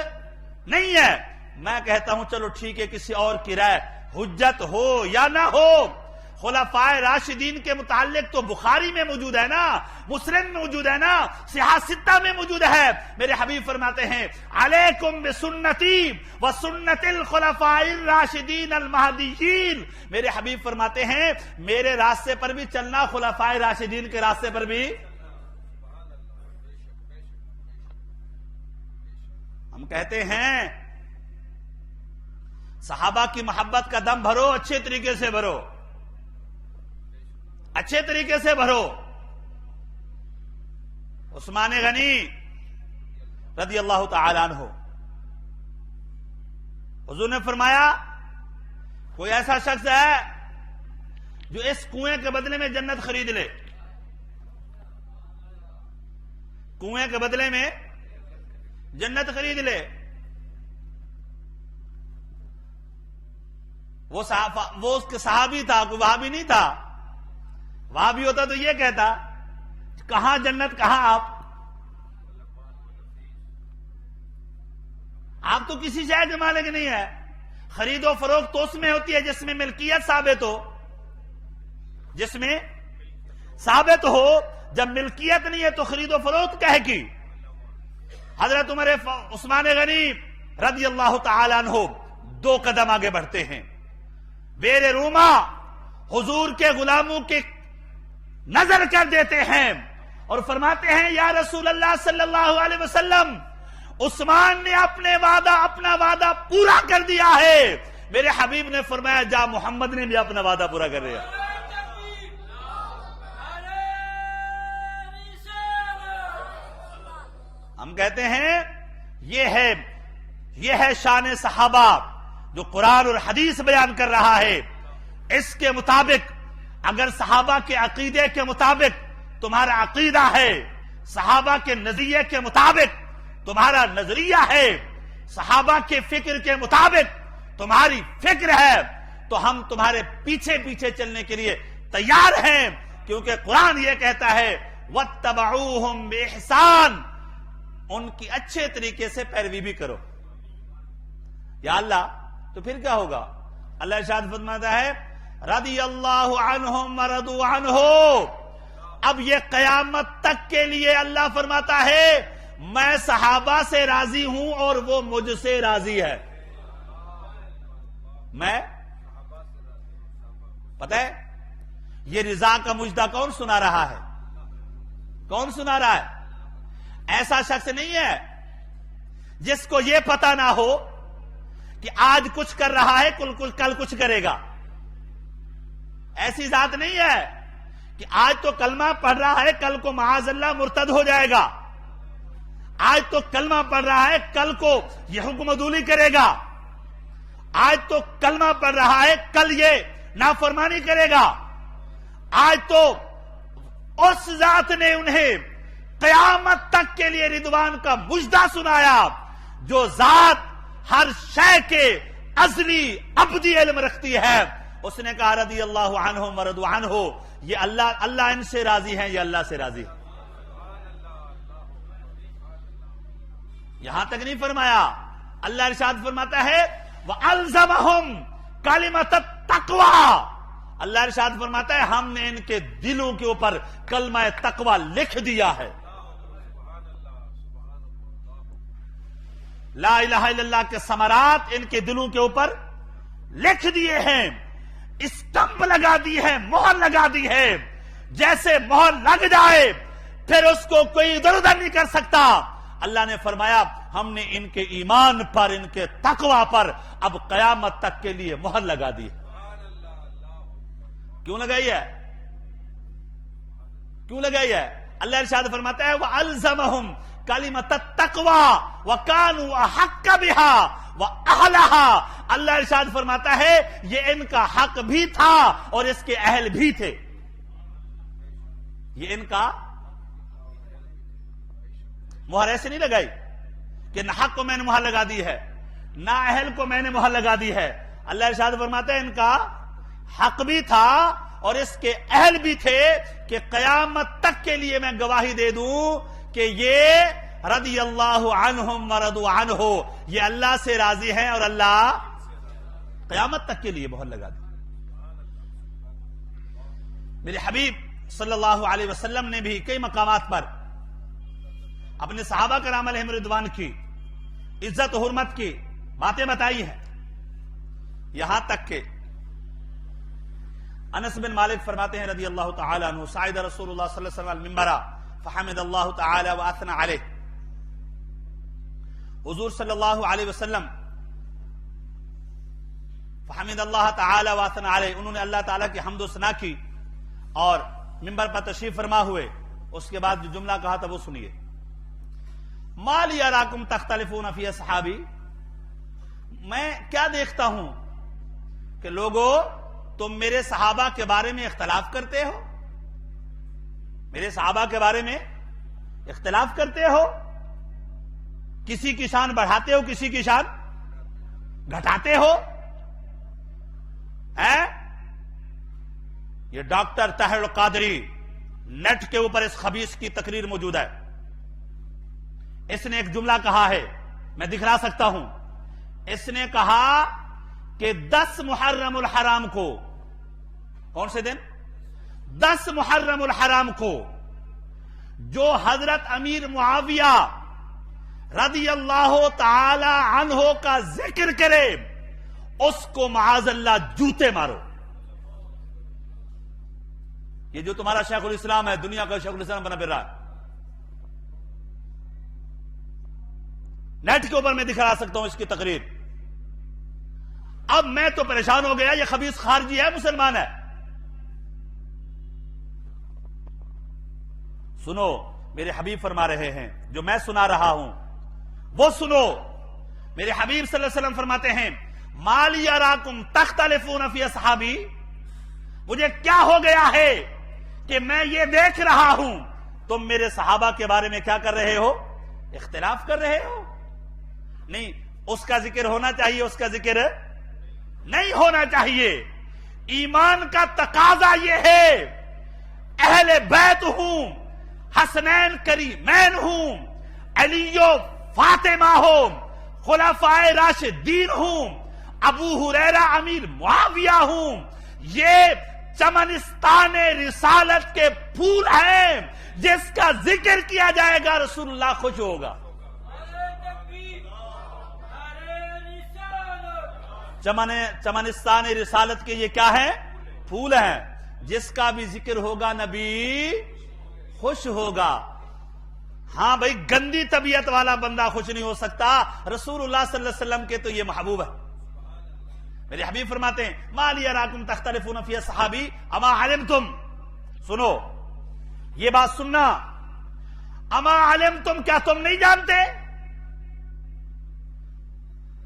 نہیں ہے۔ میں کہتا ہوں چلو ٹھیک ہے، کسی اور کی رائے حجت ہو یا نہ ہو، خلفائے راشدین کے متعلق تو بخاری میں موجود ہے نا، مسلم میں موجود ہے نا، صحاح ستہ میں موجود ہے۔ میرے حبیب فرماتے ہیں علیکم بسنتی وسنت الخلفاء الراشدین المہدیین، میرے حبیب فرماتے ہیں میرے راستے پر بھی چلنا، خلفائے راشدین کے راستے پر بھی۔ ہم کہتے ہیں صحابہ کی محبت کا دم بھرو، اچھے طریقے سے بھرو، اچھے طریقے سے بھرو۔ عثمان غنی رضی اللہ تعالی عنہ، حضور نے فرمایا کوئی ایسا شخص ہے جو اس کنویں کے بدلے میں جنت خرید لے، کنویں کے بدلے میں جنت خرید لے۔ وہ اس کے صحابی تھا، کوئی وہابی نہیں تھا۔ وہابی ہوتا تو یہ کہتا کہاں جنت، کہاں آپ تو کسی شے کے مالک نہیں ہے۔ خرید و فروخت تو اس میں ہوتی ہے جس میں ملکیت ثابت ہو، جس میں ثابت ہو۔ جب ملکیت نہیں ہے تو خرید و فروخت کہے کی؟ حضرت عمر عثمان غنی رضی اللہ تعالی عنہ 2 قدم آگے بڑھتے ہیں، بیر روما حضور کے غلاموں کے نظر کر دیتے ہیں اور فرماتے ہیں یا رسول اللہ صلی اللہ علیہ وسلم، عثمان نے اپنا وعدہ پورا کر دیا ہے۔ میرے حبیب نے فرمایا جا محمد نے بھی اپنا وعدہ پورا کر دیا۔ ہم کہتے ہیں یہ ہے شان صحابہ جو قرآن اور حدیث بیان کر رہا ہے۔ اس کے مطابق اگر صحابہ کے عقیدے کے مطابق تمہارا عقیدہ ہے، صحابہ کے نظریے کے مطابق تمہارا نظریہ ہے، صحابہ کے فکر کے مطابق تمہاری فکر ہے، تو ہم تمہارے پیچھے پیچھے چلنے کے لیے تیار ہیں، کیونکہ قرآن یہ کہتا ہے وَاتَّبَعُوهُمْ بِإِحْسَانٍ، ان کی اچھے طریقے سے پیروی بھی کرو۔ یا اللہ، تو پھر کیا ہوگا؟ اللہ ارشاد فرماتا ہے رضی اللہ عنہم ورضوا عنہ۔ اب یہ قیامت تک کے لیے اللہ فرماتا ہے میں صحابہ سے راضی ہوں اور وہ مجھ سے راضی ہے۔ میں پتہ ہے یہ رضا کا مجدہ کون سنا رہا ہے؟ کون سنا رہا ہے؟ ایسا شخص نہیں ہے جس کو یہ پتہ نہ ہو کہ آج کچھ کر رہا ہے کل کچھ کرے گا۔ ایسی ذات نہیں ہے کہ آج تو کلمہ پڑھ رہا ہے کل کو معاذ اللہ مرتد ہو جائے گا، آج تو کلمہ پڑھ رہا ہے کل کو یہ حکم عدولی کرے گا، آج تو کلمہ پڑھ رہا ہے کل یہ نافرمانی کرے گا۔ آج تو اس ذات نے انہیں قیامت تک کے لیے رضوان کا مجدہ سنایا جو ذات ہر شے کے ازلی ابدی علم رکھتی ہے، اس نے کہا رضی اللہ عنہم ورضوا عنہ، یہ اللہ ان سے راضی ہیں، یہ اللہ سے راضی ہے۔ یہاں تک نہیں فرمایا، اللہ ارشاد فرماتا ہے وَأَلْزَمَهُمْ كَلِمَةَ التَّقْوَى، اللہ ارشاد فرماتا ہے ہم نے ان کے دلوں کے اوپر کلمہ تقوی لکھ دیا ہے۔ لا الہ الا اللہ کے ثمرات ان کے دلوں کے اوپر لکھ دیے ہیں، اسٹمپ لگا دی ہے، مہر لگا دی ہے۔ جیسے مہر لگ جائے پھر اس کو کوئی ادھر ادھر نہیں کر سکتا۔ اللہ نے فرمایا ہم نے ان کے ایمان پر، ان کے تقوی پر اب قیامت تک کے لیے مہر لگا دی ہے۔ کیوں لگائی ہے؟ کیوں لگائی ہے؟ اللہ ارشاد فرماتا ہے وَأَلْزَمَهُمْ كَلِمَةَ التَّقْوَى وَكَانُوا أَحَقَّ بِهَا وَأَهْلَهَا، اللہ ارشاد فرماتا ہے یہ ان کا حق بھی تھا اور اس کے اہل بھی تھے۔ یہ ان کا مہر ایسے نہیں لگائی کہ نہ حق کو میں نے مہر لگا دی ہے، نہ اہل کو میں نے مہر لگا دی ہے۔ اللہ ارشاد فرماتا ہے ان کا حق بھی تھا اور اس کے اہل بھی تھے کہ قیامت تک کے لیے میں گواہی دے دوں کہ یہ رضی اللہ عنہم ورضوا عنہ، یہ اللہ سے راضی ہیں اور اللہ قیامت تک کے لیے مہر لگا دی۔ میرے حبیب صلی اللہ علیہ وسلم نے بھی کئی مقامات پر اپنے صحابہ کرام علیہم رضوان کی عزت و حرمت کی باتیں بتائی ہیں، یہاں تک کہ انس بن مالک فرماتے ہیں رضی اللہ تعالی عنہ صعد رسول اللہ صلی اللہ علیہ وسلم المنبر فحمد اللہ تعالی واثنى علیہ، حضور صلی اللہ علیہ وسلم فحمد اللہ تعالی واثنى علیہ، انہوں نے اللہ تعالی کی حمد و ثنا کی اور منبر پر تشریف فرما ہوئے۔ اس کے بعد جو جملہ کہا تھا وہ سنیے، ما لی اراکم تختلفون فی اصحابی، میں کیا دیکھتا ہوں کہ لوگوں تم میرے صحابہ کے بارے میں اختلاف کرتے ہو، میرے صحابہ کے بارے میں اختلاف کرتے ہو، کسی کی شان بڑھاتے ہو، کسی کی شان گھٹاتے ہو۔ یہ ڈاکٹر طاہر القادری نیٹ کے اوپر اس خبیث کی تقریر موجود ہے، اس نے ایک جملہ کہا ہے، میں دکھلا سکتا ہوں۔ اس نے کہا کہ 10 محرم الحرام کو، کون سے دن؟ 10 محرم الحرام کو جو حضرت امیر معاویہ رضی اللہ تعالی عنہ کا ذکر کرے اس کو معاذ اللہ جوتے مارو۔ یہ جو تمہارا شیخ الاسلام ہے، دنیا کا شیخ الاسلام بنا پھر رہا ہے، نیٹ کے اوپر میں دکھا سکتا ہوں اس کی تقریر۔ اب میں تو پریشان ہو گیا، یہ خبیث خارجی ہے مسلمان ہے؟ سنو، میرے حبیب فرما رہے ہیں، جو میں سنا رہا ہوں وہ سنو۔ میرے حبیب صلی اللہ علیہ وسلم فرماتے ہیں ما لی اراکم تختلفون فی اصحابی، مجھے کیا ہو گیا ہے کہ میں یہ دیکھ رہا ہوں تم میرے صحابہ کے بارے میں کیا کر رہے ہو؟ اختلاف کر رہے ہو۔ نہیں، اس کا ذکر ہونا چاہیے، اس کا ذکر نہیں ہونا چاہیے۔ ایمان کا تقاضا یہ ہے اہل بیت ہوں، حسنین کریمین ہوں، علی و فاطمہ ہوں، خلفائے راشدین ہوں، ابو ہریرہ امیر معاویہ ہوں، یہ چمنستان رسالت کے پھول ہیں، جس کا ذکر کیا جائے گا رسول اللہ خوش ہوگا۔ چمنستان رسالت کے یہ کیا ہے؟ پھول ہیں، جس کا بھی ذکر ہوگا نبی خوش ہوگا۔ ہاں بھائی، گندی طبیعت والا بندہ خوش نہیں ہو سکتا، رسول اللہ صلی اللہ علیہ وسلم کے تو یہ محبوب ہے۔ میرے حبیب فرماتے ہیں ما لی اراکم تختلفون فی اصحابی اما علمتم، سنو یہ بات سننا، اما علمتم، کیا تم نہیں جانتے؟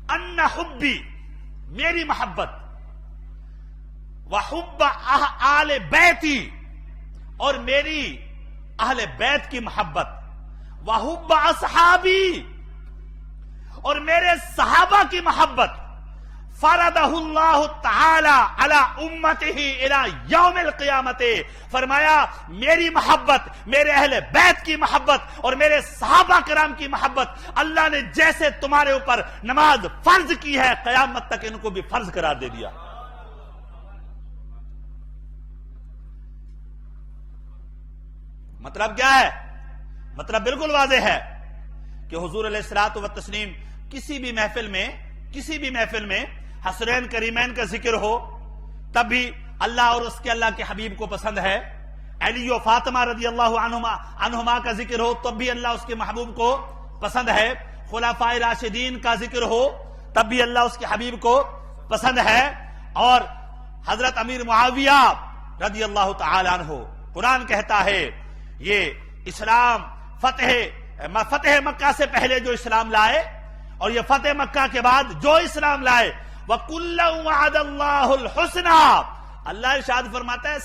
ان حبی، میری محبت، وحب آل بیتی، اور میری اہل بیت کی محبت، وحب اصحابی، اور میرے صحابہ کی محبت، فرضہ اللہ تعالی علی امتہ الی یوم القیامت، فرمایا میری محبت، میرے اہل بیت کی محبت اور میرے صحابہ کرام کی محبت اللہ نے جیسے تمہارے اوپر نماز فرض کی ہے، قیامت تک ان کو بھی فرض قرار دے دیا۔ مطلب کیا ہے؟ مطلب بالکل واضح ہے کہ حضور علیہ الصلوۃ والتسلیم کسی بھی محفل میں حسنین کریمین کا ذکر ہو تب بھی اللہ اور اس کے اللہ کے حبیب کو پسند ہے، علی و فاطمہ رضی اللہ عنہما کا ذکر ہو تب بھی اللہ اس کے محبوب کو پسند ہے، خلفائے راشدین کا ذکر ہو تب بھی اللہ اس کے حبیب کو پسند ہے، اور حضرت امیر معاویہ رضی اللہ تعالی عنہ، قرآن کہتا ہے یہ اسلام فتح مکہ سے پہلے جو اسلام لائے اور یہ فتح مکہ کے بعد جو اسلام لائے، وَكُلًّا وَعَدَ اللَّهُ الْحُسْنَى، اللہ ارشاد فرماتا ہے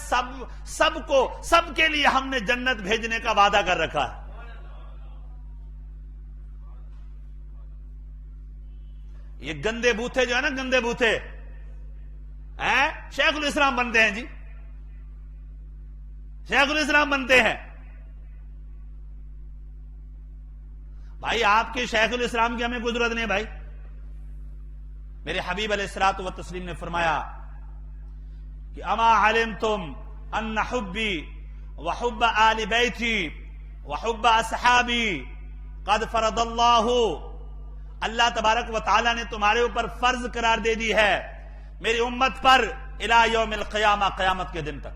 سب کے لیے ہم نے جنت بھیجنے کا وعدہ کر رکھا ہے۔ یہ گندے بوتھے جو ہے نا، گندے بوتھے شیخ الاسلام بنتے ہیں، جی شیخ الاسلام بنتے ہیں۔ بھائی آپ کے شیخ الاسلام کی ہمیں کوئی ضرورت نہیں بھائی۔ میرے حبیب علیہ الصلوۃ والتسلیم نے فرمایا کہ اما علمتم ان حبی وحب آل بیتی وحب اصحابی قد فرض اللہ تبارک و تعالی نے تمہارے اوپر فرض قرار دے دی ہے میری امت پر الی یوم القیامہ، قیامت کے دن تک۔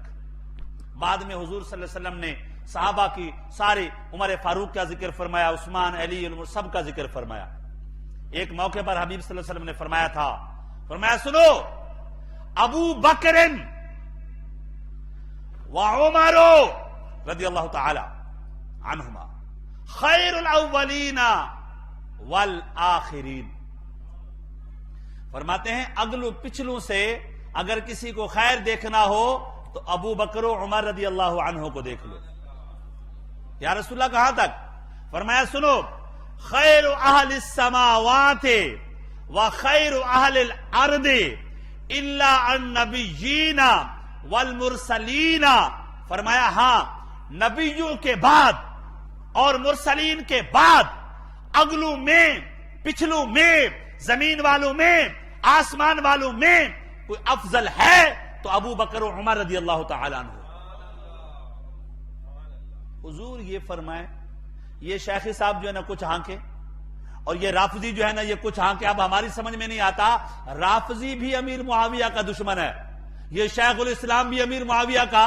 بعد میں حضور صلی اللہ علیہ وسلم نے صحابہ کی سارے، عمر فاروق کا ذکر فرمایا، عثمان، علی، سب کا ذکر فرمایا۔ ایک موقع پر حبیب صلی اللہ علیہ وسلم نے فرمایا تھا، فرمایا سنو، ابو بکر و عمر رضی اللہ تعالی عنہما خیر الاولین والآخرین، فرماتے ہیں اگلوں پچھلوں سے اگر کسی کو خیر دیکھنا ہو تو ابو بکر و عمر رضی اللہ عنہ کو دیکھ لو۔ یا رسول اللہ کہاں تک؟ فرمایا سنو، خیر اہل السماوات و خیر اہل الارض الا النبیین والمرسلین، فرمایا ہاں نبیوں کے بعد اور مرسلین کے بعد اگلوں میں، پچھلوں میں، زمین والوں میں، آسمان والوں میں کوئی افضل ہے تو ابو بکر و عمر رضی اللہ تعالی عنہ۔ حضور یہ فرمائے، یہ شیخی صاحب جو ہے نا کچھ ہانکے، اور یہ رافضی جو ہے نا یہ کچھ ہانکے، اب ہماری سمجھ میں نہیں آتا، رافضی بھی امیر معاویہ کا دشمن ہے، یہ شیخ الاسلام بھی امیر معاویہ کا،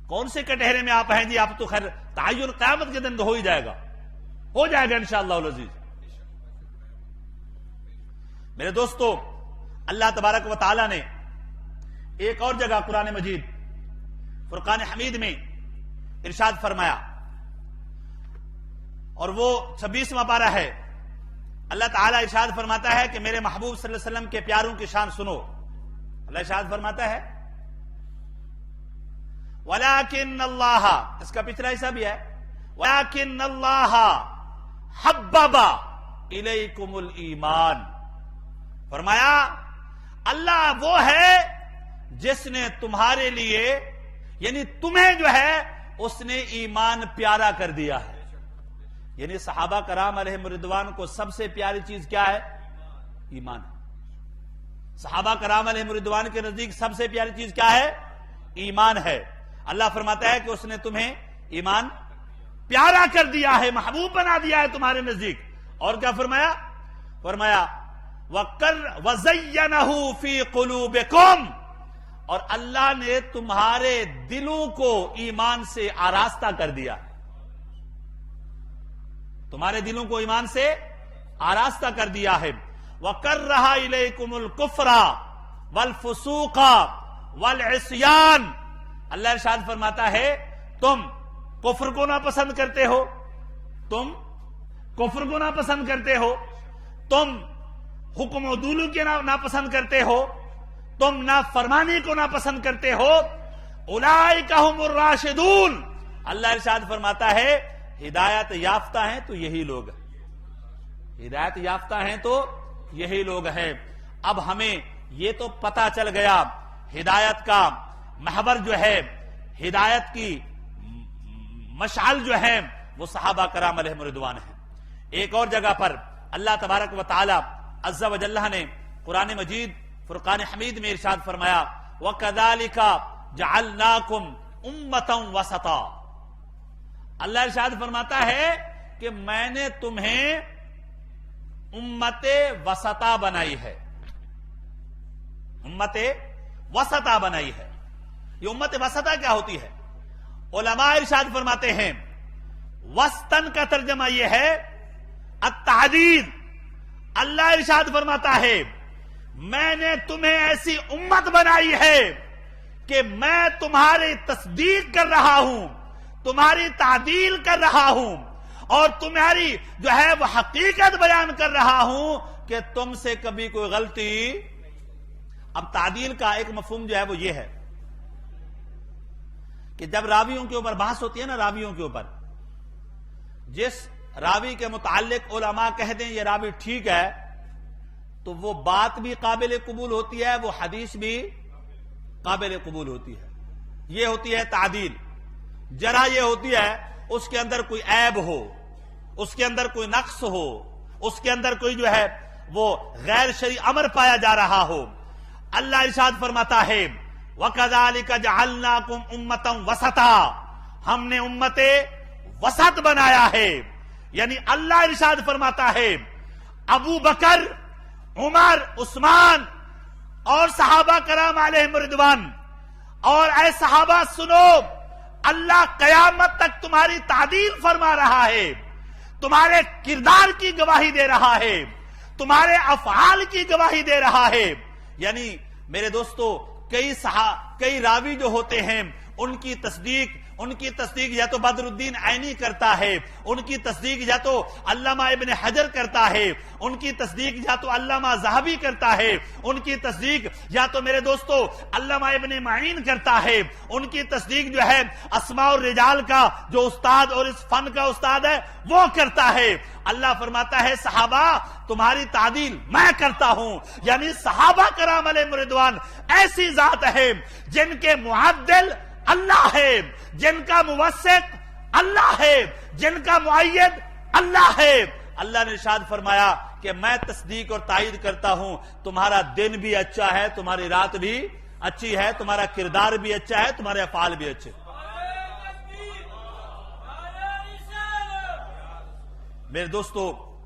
کون سے کٹہرے میں آپ ہیں جی؟ آپ تو خیر تعین قیامت کے دن ہو ہی جائے گا، ہو جائے گا انشاءاللہ العزیز۔ میرے دوستو، اللہ تبارک و تعالی نے ایک اور جگہ قرآن مجید فرقان حمید میں ارشاد فرمایا، اور وہ 26واں پارہ ہے، اللہ تعالیٰ ارشاد فرماتا ہے کہ میرے محبوب صلی اللہ علیہ وسلم کے پیاروں کی شان سنو۔ اللہ ارشاد فرماتا ہے وَلَكِنَّ اللَّهَ، اس کا پچھلا حصہ بھی ہے، وَلَكِنَّ اللَّهَ حَبَّبَ إِلَيْكُمُ الْإِيمَانِ، فرمایا اللہ وہ ہے جس نے تمہارے لیے، یعنی تمہیں جو ہے اس نے ایمان پیارا کر دیا ہے۔ یعنی صحابہ کرام علیہم رضوان کو سب سے پیاری چیز کیا ہے؟ ایمان۔ صحابہ کرام علیہم رضوان کے نزدیک سب سے پیاری چیز کیا ہے؟ ایمان ہے۔ اللہ فرماتا ہے کہ اس نے تمہیں ایمان پیارا کر دیا ہے، محبوب بنا دیا ہے تمہارے نزدیک۔ اور کیا فرمایا؟ فرمایا وَزَيَّنَهُ فِي قُلُوبِكُمْ، اور اللہ نے تمہارے دلوں کو ایمان سے آراستہ کر دیا، تمہارے دلوں کو ایمان سے آراستہ کر دیا ہے۔ وَكَرَّهَ إِلَيْكُمُ الْكُفْرَ وَالْفُسُوقَ وَالْعِصْيَانَ، اللہ ارشاد فرماتا ہے تم کفر کو ناپسند کرتے ہو، تم کفر کو ناپسند کرتے ہو، تم حکم و دولو کے ناپسند کرتے ہو، تم نافرمانی کو ناپسند کرتے ہو، اولئک ھم الراشدون، اللہ ارشاد فرماتا ہے ہدایت یافتہ ہیں تو یہی لوگ ہیں، ہدایت یافتہ ہیں تو یہی لوگ ہیں۔ اب ہمیں یہ تو پتا چل گیا ہدایت کا محور جو ہے، ہدایت کی مشعل جو ہے وہ صحابہ کرام علیہم رضوان ہیں۔ ایک اور جگہ پر اللہ تبارک و تعالی عز و جل نے قرآن مجید فرقان حمید میں ارشاد فرمایا وَكَذَلِكَ جَعَلْنَاكُمْ أُمَّةً وَسَطًا۔ اللہ ارشاد فرماتا ہے کہ میں نے تمہیں امت وسطا بنائی ہے، امت وسطا بنائی ہے۔ یہ امت وسطا کیا ہوتی ہے؟ علماء ارشاد فرماتے ہیں وسطن کا ترجمہ یہ ہے التعدیل۔ اللہ ارشاد فرماتا ہے میں نے تمہیں ایسی امت بنائی ہے کہ میں تمہاری تصدیق کر رہا ہوں، تمہاری تعدیل کر رہا ہوں، اور تمہاری جو ہے وہ حقیقت بیان کر رہا ہوں کہ تم سے کبھی کوئی غلطی۔ اب تعدیل کا ایک مفہوم جو ہے وہ یہ ہے کہ جب راویوں کے اوپر بحث ہوتی ہے نا، راویوں کے اوپر جس راوی کے متعلق علماء کہہ دیں یہ راوی ٹھیک ہے تو وہ بات بھی قابل قبول ہوتی ہے، وہ حدیث بھی قابل قبول ہوتی ہے۔ یہ ہوتی ہے تعدیل۔ جرح یہ ہوتی ہے اس کے اندر کوئی عیب ہو، اس کے اندر کوئی نقص ہو، اس کے اندر کوئی جو ہے وہ غیر شرعی امر پایا جا رہا ہو۔ اللہ ارشاد فرماتا ہے وَكَذَلِكَ جَعَلْنَاكُمْ أُمَّةً وَسَطًا، ہم نے امت وسط بنایا ہے۔ یعنی اللہ ارشاد فرماتا ہے ابو بکر، عمر، عثمان اور صحابہ کرام علیہم رضوان، اور اے صحابہ سنو، اللہ قیامت تک تمہاری تعدیل فرما رہا ہے، تمہارے کردار کی گواہی دے رہا ہے، تمہارے افعال کی گواہی دے رہا ہے۔ یعنی میرے دوستو کئی راوی جو ہوتے ہیں ان کی تصدیق یا تو بدر الدین عینی کرتا ہے، ان کی تصدیق یا تو علامہ ابن حجر کرتا ہے، ان کی تصدیق یا تو علامہ ذہبی کرتا ہے، ان کی تصدیق یا تو میرے دوستو علامہ ابن معین کرتا ہے، ان کی تصدیق جو ہے اسماء الرجال کا جو استاد اور اس فن کا استاد ہے وہ کرتا ہے۔ اللہ فرماتا ہے صحابہ تمہاری تعدیل میں کرتا ہوں۔ یعنی صحابہ کرام علیہم رضوان ایسی ذات ہے جن کے معدل اللہ ہے، جن کا موثق اللہ ہے، جن کا معید اللہ ہے۔ اللہ نے ارشاد فرمایا کہ میں تصدیق اور تائید کرتا ہوں، تمہارا دن بھی اچھا ہے، تمہاری رات بھی اچھی ہے، تمہارا کردار بھی اچھا ہے، تمہارے افعال بھی اچھے۔ میرے دوستو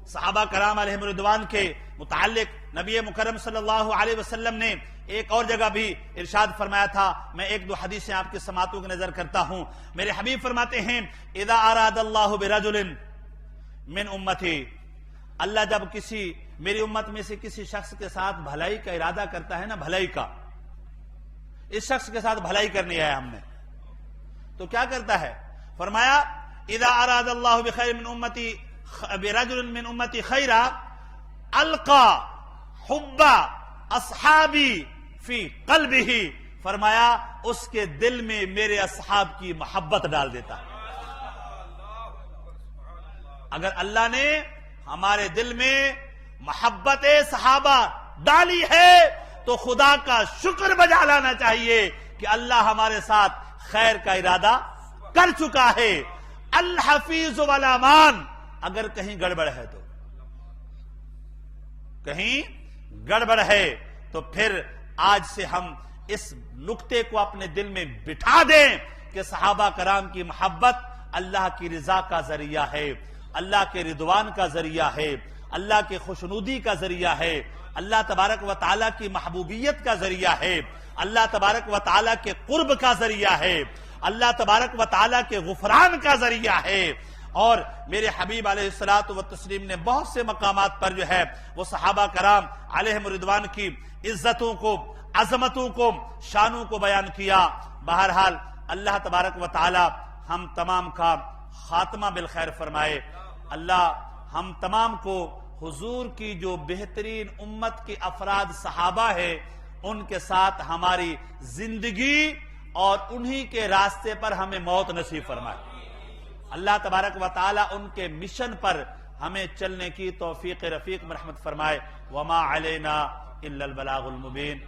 صحابہ کرام علیہم رضوان کے متعلق نبی مکرم صلی اللہ علیہ وسلم نے ایک اور جگہ بھی ارشاد فرمایا تھا۔ میں ایک دو حدیثیں آپ کے سماعتوں کی نظر کرتا ہوں۔ میرے حبیب فرماتے ہیں اذا اراد اللہ برجل من امتی، اللہ جب میری امت میں سے کسی شخص کے ساتھ بھلائی کا ارادہ کرتا ہے نا، بھلائی کا، اس شخص کے ساتھ بھلائی کرنی ہے ہم نے، تو کیا کرتا ہے؟ فرمایا اذا اراد اللہ بخیر من امتی برجل من امتی خیرا القا حب اصحابی فی قلبہ، فرمایا اس کے دل میں میرے اصحاب کی محبت ڈال دیتا ہے۔ اگر اللہ نے ہمارے دل میں محبت صحابہ ڈالی ہے تو خدا کا شکر بجا لانا چاہیے کہ اللہ ہمارے ساتھ خیر کا ارادہ کر چکا ہے۔ الحفیظ والامان، اگر کہیں گڑبڑ ہے تو پھر آج سے ہم اس نقطے کو اپنے دل میں بٹھا دیں کہ صحابہ کرام کی محبت اللہ کی رضا کا ذریعہ ہے، اللہ کے رضوان کا ذریعہ ہے، اللہ کے خوشنودی کا ذریعہ ہے، اللہ تبارک و تعالیٰ کی محبوبیت کا ذریعہ ہے، اللہ تبارک و تعالیٰ کے قرب کا ذریعہ ہے، اللہ تبارک و تعالیٰ کے غفران کا ذریعہ ہے۔ اور میرے حبیب علیہ الصلوۃ والتسلیم نے بہت سے مقامات پر جو ہے وہ صحابہ کرام علیہم رضوان کی عزتوں کو، عظمتوں کو، شانوں کو بیان کیا۔ بہرحال اللہ تبارک و تعالی ہم تمام کا خاتمہ بالخیر فرمائے۔ اللہ ہم تمام کو حضور کی جو بہترین امت کے افراد صحابہ ہے ان کے ساتھ ہماری زندگی اور انہی کے راستے پر ہمیں موت نصیب فرمائے۔ اللہ تبارک و تعالی ان کے مشن پر ہمیں چلنے کی توفیق رفیق مرحمت فرمائے۔ وما علینا الا البلاغ المبین۔